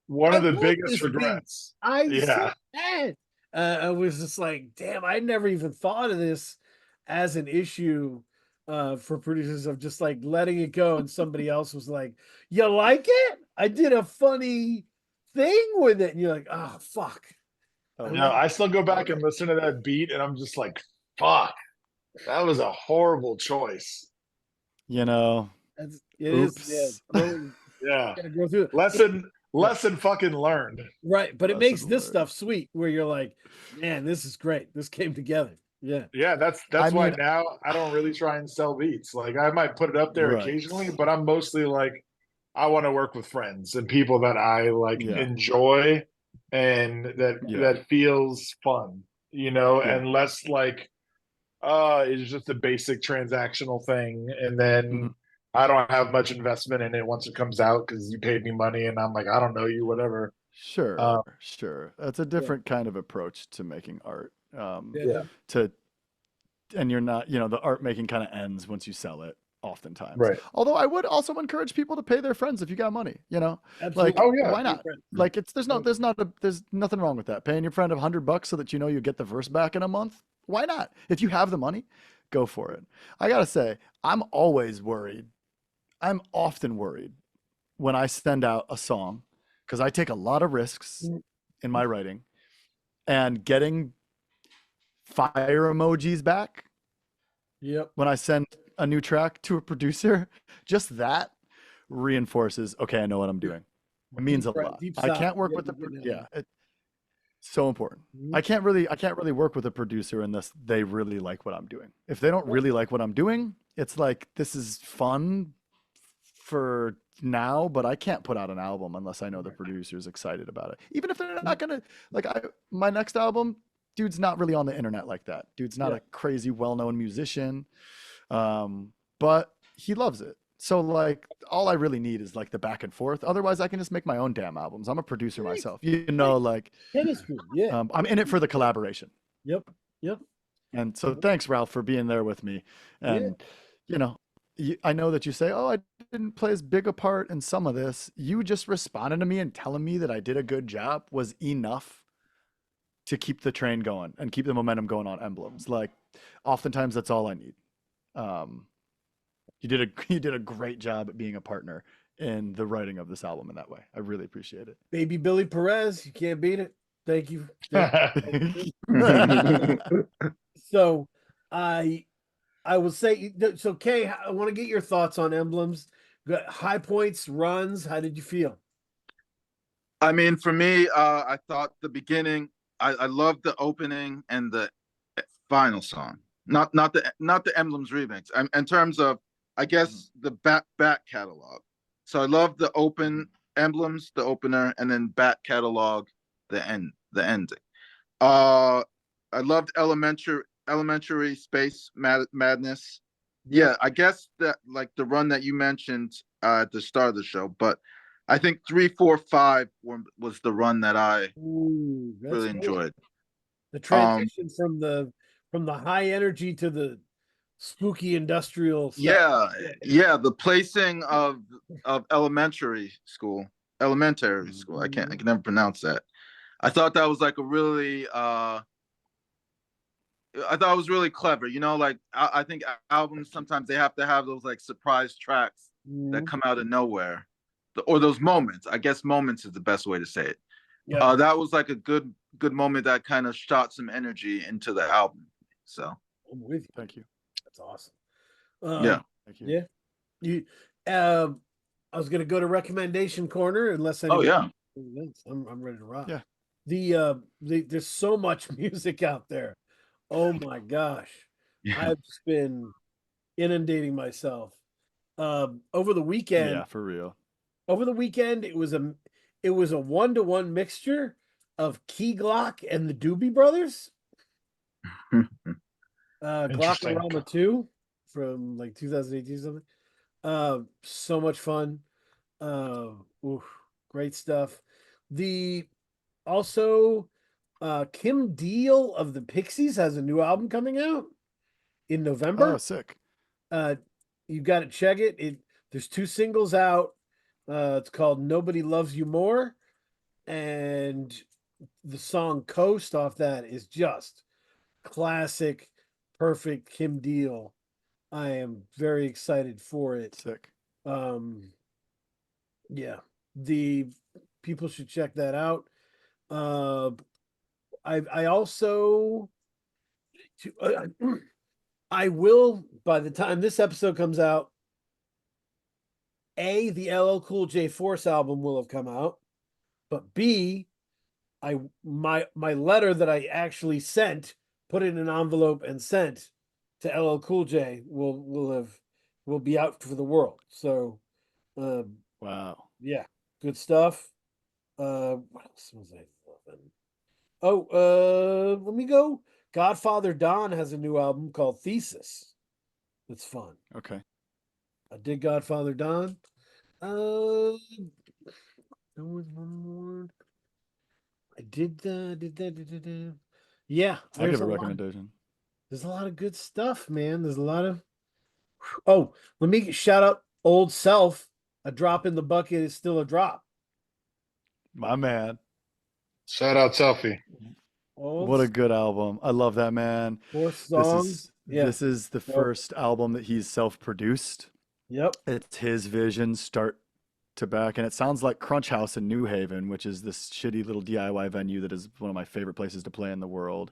One I of the love biggest this beat. regrets. I so Yeah. bad. I was just like, damn, I never even thought of this as an issue for producers, of just like letting it go. And somebody else was like, you like it? I did a funny thing with it. And you're like, oh, fuck. No, I still go back and listen to that beat and I'm just like, fuck, that was a horrible choice. you know, It oops. is. Yeah. Yeah. Gotta go through it. Lesson fucking learned. Right. But it makes Lesson this learned. stuff sweet where you're like, man, this is great. This came together. Yeah. Yeah, that's I why mean- now I don't really try and sell beats. Like I might put it up there Right. occasionally, but I'm mostly like I want to work with friends and people that I like Yeah. enjoy and that feels fun, you know, Yeah. and less like it's just a basic transactional thing and then Mhm. I don't have much investment in it once it comes out because you paid me money and I'm like, I don't know you, whatever. Sure, sure. That's a different kind of approach to making art. Yeah. And you're not, the art making kind of ends once you sell it, oftentimes. Right. Although I would also encourage people to pay their friends if you got money, Absolutely. like, Oh, yeah. why not? Like there's nothing wrong with that. Paying your friend $100 so that you get the verse back in a month. Why not? If you have the money, go for it. I gotta say, I'm often worried when I send out a song, because I take a lot of risks in my writing, and getting fire emojis back Yep. when I send a new track to a producer, just that reinforces, okay, I know what I'm doing. It means a lot. I can't work with it's so important. I can't really work with a producer unless they really like what I'm doing. If they don't really like what I'm doing, it's like, this is fun for now, but I can't put out an album unless I know the producer's excited about it. Even if they're not gonna my next album, dude's not really on the internet like that. Dude's not a crazy well-known musician, but he loves it. So like, all I really need is like the back and forth. Otherwise, I can just make my own damn albums. I'm a producer myself, like. Chemistry. Yeah. I'm in it for the collaboration. Yep. And so thanks, Ralph, for being there with me. And I know that you say, oh, I didn't play as big a part in some of this. You just responding to me and telling me that I did a good job was enough to keep the train going and keep the momentum going on Emblems. Like, oftentimes that's all I need. You did a great job at being a partner in the writing of this album in that way. I really appreciate it. Baby Billy Perez, you can't beat it. Thank you. So I will say, so Kay, I want to get your thoughts on Emblems. Got high points, runs. How did you feel? I mean, for me, I thought the beginning, I loved the opening and the final song. Not the Emblems remix. In terms of, I guess, the back catalog. So I love the Emblems, the opener, and then back catalog, the ending. I loved elementary space madness. Yeah, I guess that, like the run that you mentioned at the start of the show, but I think 3, 4, 5 was the run that I really enjoyed. The transition from the high energy to the spooky industrial stuff. Yeah, the placing of elementary school. I can never pronounce that. I thought that was like a really I thought it was really clever. You know, like I think albums sometimes they have to have those like surprise tracks that come out of nowhere, or those moments. I guess moments is the best way to say it. Yeah, That was like a good moment that kind of shot some energy into the album. So I'm with you. Thank you. That's awesome. yeah. Thank you. Yeah. You I was gonna go to recommendation corner unless Oh yeah. I'm ready to rock. Yeah. There's so much music out there. Oh my gosh. Yeah. I've just been inundating myself. Over the weekend, Yeah, for real. it was a 1-to-1 mixture of Key Glock and the Doobie Brothers. Interesting. Glockorama 2 from like 2018 something. So much fun. Oof, great stuff. The also Kim Deal of the Pixies has a new album coming out in November. Oh, sick. You got to check it. There's 2 singles out. It's called Nobody Loves You More, and the song Coast off that is just classic, perfect Kim Deal. I am very excited for it. Sick. Yeah, the people should check that out. I also I will, by the time this episode comes out, the LL Cool J Force album will have come out, but B, my letter that I actually sent, put in an envelope and sent to LL Cool J will be out for the world. So, Wow. yeah, good stuff. What else was I loving? Oh, let me go. Godfather Don has a new album called Thesis. It's fun. Okay. I did Godfather Don. There was one more. I did that. Yeah, I'll give a lot. recommendation. There's a lot of good stuff, man. There's a lot of. Oh, let me shout out Old Self. A drop in the bucket is still a drop. My man. Shout out Selfie. What a good album. I love that man. 4 songs. This is the first album that he's self-produced. Yep. It's his vision start to back, and it sounds like Crunch House in New Haven, which is this shitty little DIY venue that is one of my favorite places to play in the world.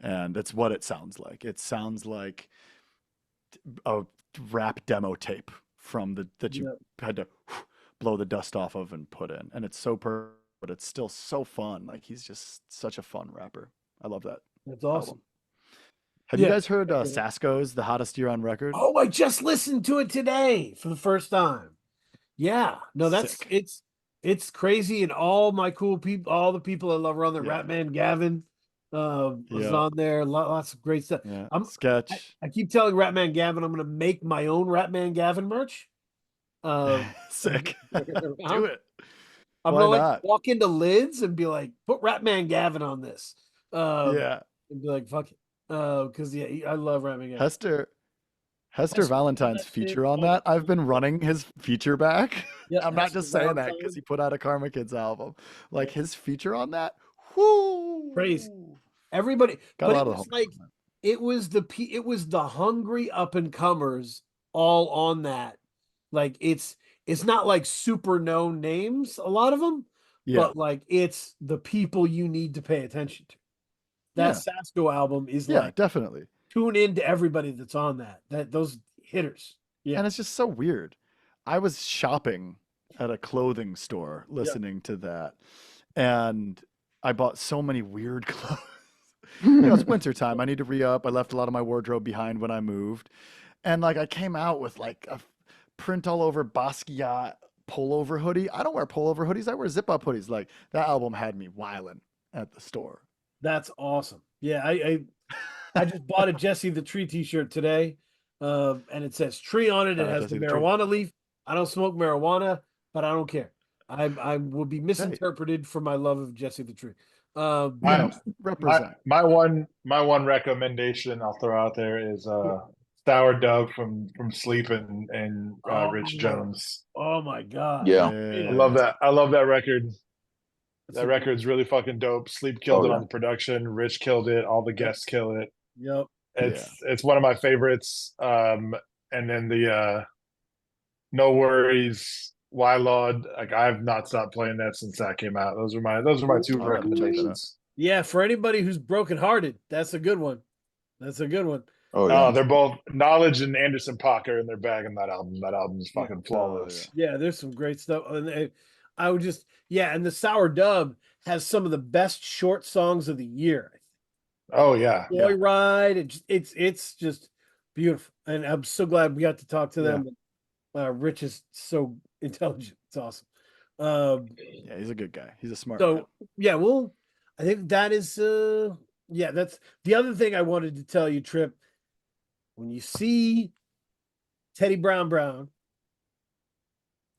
And it's what it sounds like. It sounds like a rap demo tape that you had to blow the dust off of and put in. And it's so perfect, but it's still so fun. Like, he's just such a fun rapper. I love that. That's awesome. Album. Have you guys heard Sasko's The Hottest Year on Record? Oh, I just listened to it today for the first time. Yeah. No, that's Sick. it's crazy, and all my cool people, all the people I love are on there. Ratman Gavin was on there. Lots of great stuff. Yeah. Sketch. I keep telling Ratman Gavin I'm gonna make my own Ratman Gavin merch. Sick. Do it. I'm Why gonna not? walk into Lids and be like, put Ratman Gavin on this. Yeah. And be like, fuck it. Because I love Ratman Gavin. Hester Valentine's feature on that. I've been running his feature back. Yeah, I'm not Hester just saying that Valentine. because he put out a Karma Kids album. Like, his feature on that, whoo, Praise. Everybody, got but a lot it of was hope. like it was the hungry up and comers all on that. Like it's not like super known names, a lot of them, but like it's the people you need to pay attention to. That Sasko album is like definitely. Tune into everybody that's on that those hitters. Yeah, And it's just so weird. I was shopping at a clothing store listening to that, and I bought so many weird clothes. It's wintertime. I need to re-up. I left a lot of my wardrobe behind when I moved. And like, I came out with like a print all over Basquiat pullover hoodie. I don't wear pullover hoodies. I wear zip-up hoodies. Like, that album had me wilding at the store. That's awesome. Yeah, I just bought a Jesse the Tree t-shirt today. And it says tree on it. It has Jesse the the Tree. marijuana leaf. I don't smoke marijuana, but I don't care. I will be misinterpreted for my love of Jesse the Tree. My, Represent. my one recommendation I'll throw out there is Sour Dove from Sleep and Rich Jones. Oh my God. Yeah. I love that. I love that record. That record's really fucking dope. Sleep killed it on the production. Rich killed it. All the guests kill it. Yep. It's one of my favorites. And then the No Worries, Why Lord. Like I've not stopped playing that since that came out. Those are my two I'll have to check that out. recommendations. Yeah, for anybody who's brokenhearted, that's a good one. That's a good one. Oh yeah. They're both Knowledge and Anderson .Paak are in their bag in that album. That album is fucking flawless. Yeah, there's some great stuff. And I would just and the Sour Dub has some of the best short songs of the year. Oh yeah. Joyride. It's just beautiful. And I'm so glad we got to talk to them. Rich is so intelligent. It's awesome. Yeah, he's a good guy. He's a smart So man. yeah, well, I think that is that's the other thing I wanted to tell you, Trip. When you see Teddy Brown,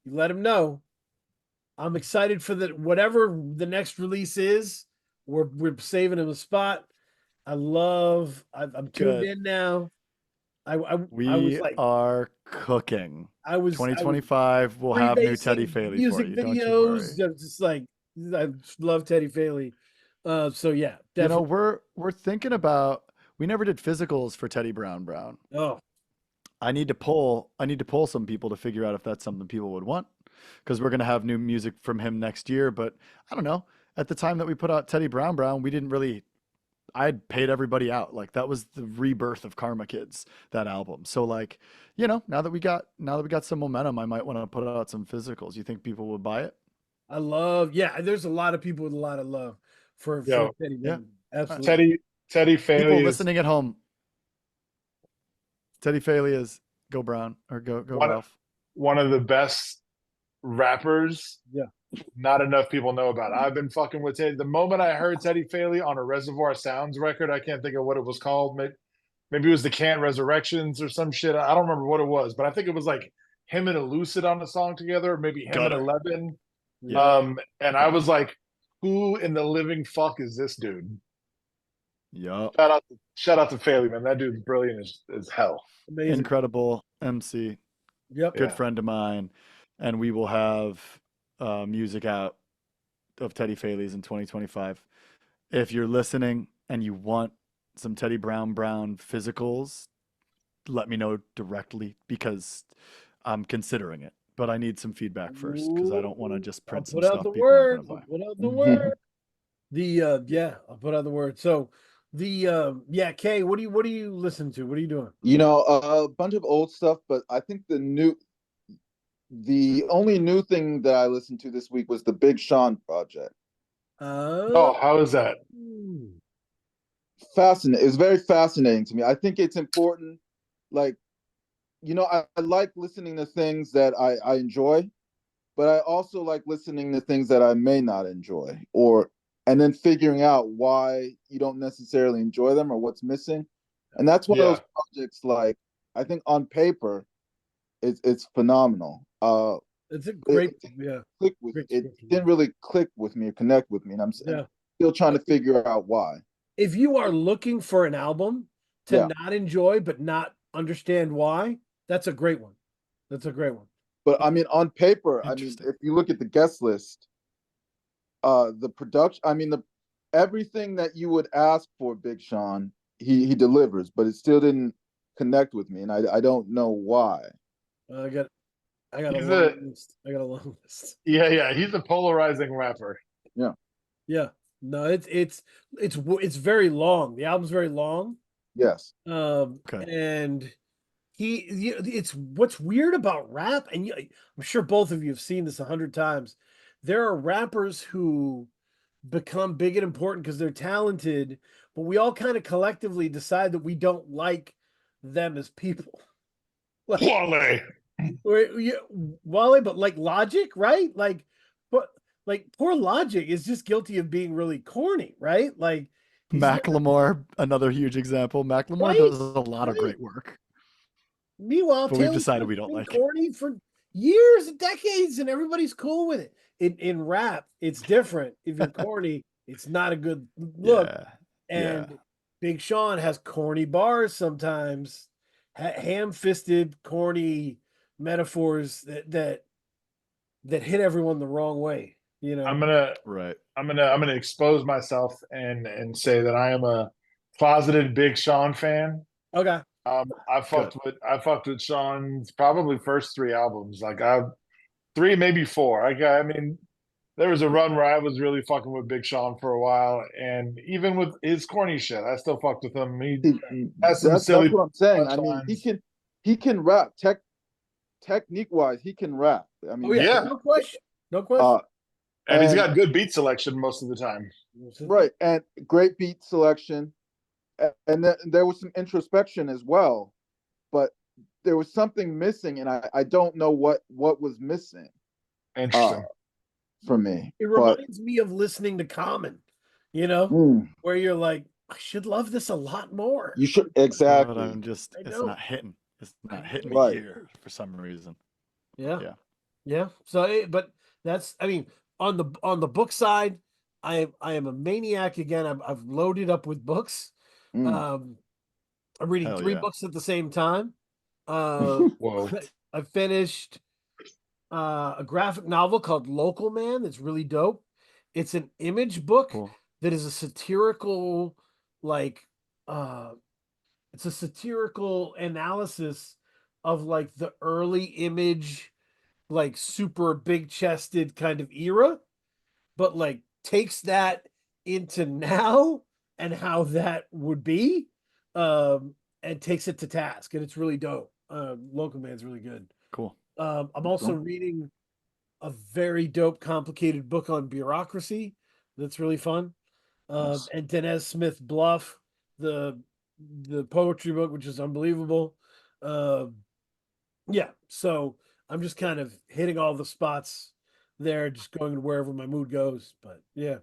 you let him know. I'm excited for whatever the next release is. We're saving him a spot. I'm tuned in now. We are cooking. 2025. We'll have new Teddy Faley music for you. videos. Don't you worry. Just like I love Teddy Faley. So yeah, definitely. You know, we're thinking about. We never did physicals for Teddy Brown. Oh, I need to pull some people to figure out if that's something people would want, because we're gonna have new music from him next year. But I don't know. At the time that we put out Teddy Brown, we didn't really. I'd paid everybody out. Like that was the rebirth of Karma Kids, that album. So like, you know, now that we got some momentum, I might want to put out some physicals. You think people would buy it? There's a lot of people with a lot of love for Teddy. Yeah, absolutely. Teddy Faley. People listening at home. Teddy Faley is go Brown or go Ralph. One of the best rappers. Yeah. Not enough people know about. I've been fucking with Teddy. The moment I heard Teddy Faley on a Reservoir Sounds record, I can't think of what it was called. Maybe it was the Can't Resurrections or some shit. I don't remember what it was, but I think it was like him and Elucid on the song together, or maybe him and 11. Yeah. And I was like, who in the living fuck is this dude? Yup. Shout out to Faley, man. That dude's brilliant as hell. Amazing. Incredible MC. Yep. Good friend of mine. And we will have music out of Teddy Faley's in 2025. If you're listening and you want some Teddy Brown physicals, let me know directly, because I'm considering it. But I need some feedback first, because I don't want to just print some stuff people aren't gonna buy. Put out the word. I'll put out the word. So Kay, what do you listen to? What are you doing? You know, a bunch of old stuff, but I think the only new thing that I listened to this week was the Big Sean project. How is that? Fascinating. It's very fascinating to me. I think it's important. Like, you know, I like listening to things that I enjoy, but I also like listening to things that I may not enjoy, and then figuring out why you don't necessarily enjoy them or what's missing. And that's one of those projects, like, I think on paper, it's phenomenal. It's a great, it didn't really click with me or connect with me, and I'm still trying to figure out why. If you are looking for an album to not enjoy but not understand why, that's a great one. But I mean, on paper, I mean, if you look at the guest list, the production, I mean, everything that you would ask for Big Sean, he delivers, but it still didn't connect with me, and I don't know why. I got a long list. Yeah, he's a polarizing rapper. Yeah. No, it's very long. The album's very long. Yes. And it's what's weird about rap, and I'm sure both of you have seen this 100 times. There are rappers who become big and important because they're talented, but we all kind of collectively decide that we don't like them as people. Wale, but like Logic, right? Like poor Logic is just guilty of being really corny, right? Like Macklemore, another huge example. Macklemore does a lot of great work. Meanwhile, but we've decided we don't like corny for years and decades, and everybody's cool with it. In rap, it's different. If you're corny, It's not a good look. Yeah. And Yeah. Big Sean has corny bars sometimes, ham-fisted, corny metaphors that hit everyone the wrong way. You know, Right. I'm gonna expose myself and say that I am a closeted Big Sean fan. okay. I fucked with Sean's probably first three albums. Like I three, maybe four. I mean, there was a run where I was really fucking with Big Sean for a while, and even with his corny shit, I still fucked with him. He has some That's silly what I'm saying. I mean, punchlines. he can rap. Technique wise, he can rap. I Oh mean, yeah, Yeah. no question, no question. uh, And he's and got good beat selection most of the time. right, and great beat selection, and then there was some introspection as well, but there was something missing, and I don't know what was missing Interesting. for me. It But reminds me of listening to Common, you know, mm, where you're like, I should love this a lot more. you should But exactly I'm just, I it's know. not hitting. It's not hitting me Right. here for some reason. Yeah. Yeah. Yeah. So, but that's, I mean, on the book side, I am a maniac again. I've loaded up with books. mm, I'm reading Hell 3 yeah. books at the same time. Uh, Whoa. I finished a graphic novel called Local Man. That's really dope. It's an image book Cool. that is a satirical, like, it's a satirical analysis of like the early image, like super big chested kind of era, but like takes that into now and how that would be, and takes it to task, and it's really dope. Local Man's really good. Cool. I'm also Cool. reading a very dope, complicated book on bureaucracy that's really fun. Nice. And Denez Smith Bluff, the poetry book, which is unbelievable. Yeah, so I'm just kind of hitting all the spots there, just going to wherever my mood goes. But yeah,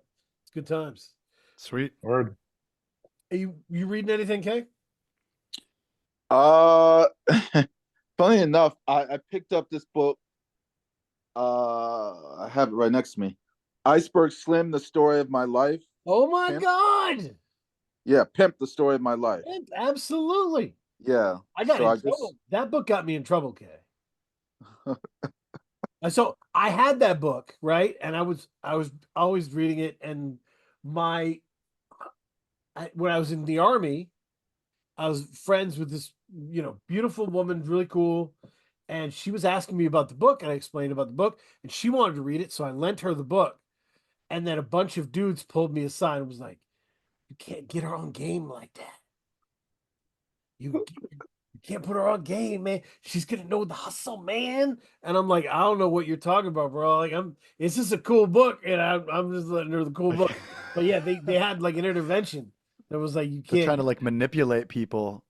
it's good times. Sweet. Word. Are you reading anything, Kay? funny enough, I picked up this book. I have it right next to me. Iceberg Slim: The Story of My Life. Oh my Pimp. God! Yeah, Pimp: The Story of My Life. Absolutely. Yeah. I got so in I trouble. just That book got me in trouble, Kay. So I had that book, right? And I was always reading it. And when I was in the army, I was friends with this, beautiful woman, really cool. And she was asking me about the book, and I explained about the book, and she wanted to read it. So I lent her the book. And then a bunch of dudes pulled me aside and was like, "You can't get her on game like that. You can't put her on game, man. She's gonna know the hustle, man." And I'm like, "I don't know what you're talking about, bro. Like, it's just a cool book, and I'm just letting her the cool book." But yeah, they had like an intervention that was like, "You They're trying can't." to like manipulate people.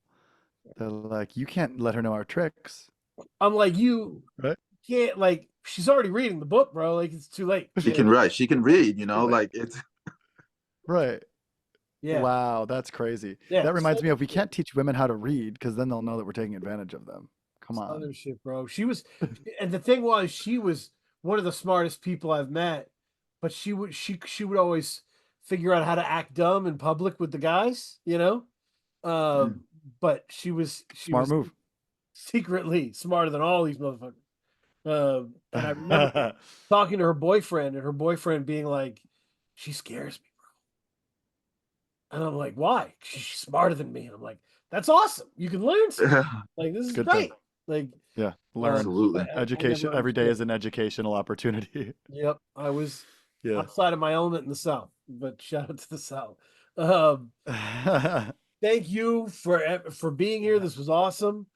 They're like, you can't let her know our tricks. I'm like, "You Right. can't, like, she's already reading the book, bro. Like, it's too late." she can write, she can read. Like it's Right. Yeah, Wow, that's crazy. yeah. That reminds me of, we Censorship. can't teach women how to read because then they'll know that we're taking advantage of them. Come on. Censorship, bro. She was, and the thing was, she was one of the smartest people I've met, but she would always figure out how to act dumb in public with the guys, Mm. But she Smart was move. secretly smarter than all these motherfuckers. And I remember talking to her boyfriend, and her boyfriend being like, "She scares me, bro." And I'm like, "Why?" "She's smarter than me." And I'm like, "That's awesome. You can learn something. Like, this is Good thing. great." Like, Yeah. Learn. Absolutely. I Education never every day understood. is an educational opportunity. Yep, I was Yeah. outside of my element in the South, but shout out to the South. Um, Thank you for being here. This was awesome.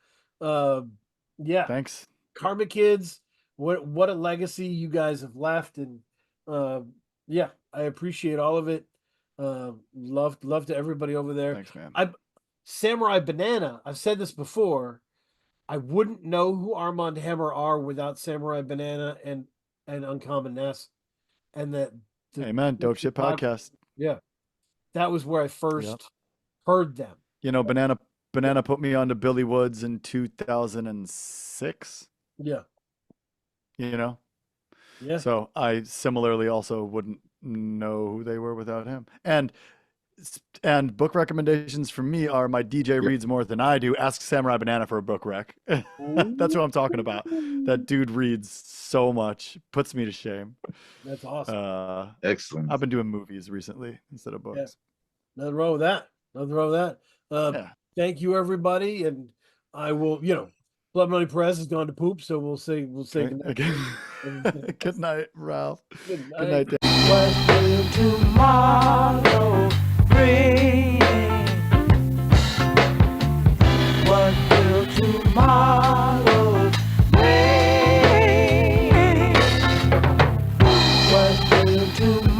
Yeah, Thanks. Karma Kids. What a legacy you guys have left, and yeah, I appreciate all of it. Love to everybody over there. Thanks, man. Samurai Banana. I've said this before. I wouldn't know who Armand Hammer are without Samurai Banana and Uncommon Ness, and that the Amen. Dope Shit Podcast. Yeah, that was where I first Yep. heard them. You know, Banana put me on to Billy Woods in 2006. Yeah. You know? Yeah. So I similarly also wouldn't know who they were without him. And book recommendations for me are my DJ reads more than I do. Ask Samurai Banana for a book rec. That's what I'm talking about. That dude reads so much, puts me to shame. That's awesome. Excellent. I've been doing movies recently instead of books. Yeah. Nothing wrong with that. Nothing wrong with that. Yeah. Thank you, everybody, and I will. Bloodmoney Perez has gone to poop, so we'll say Okay. Good night, Ralph. Good Good night, Dan. What will tomorrow bring? What will tomorrow bring? What will tomorrow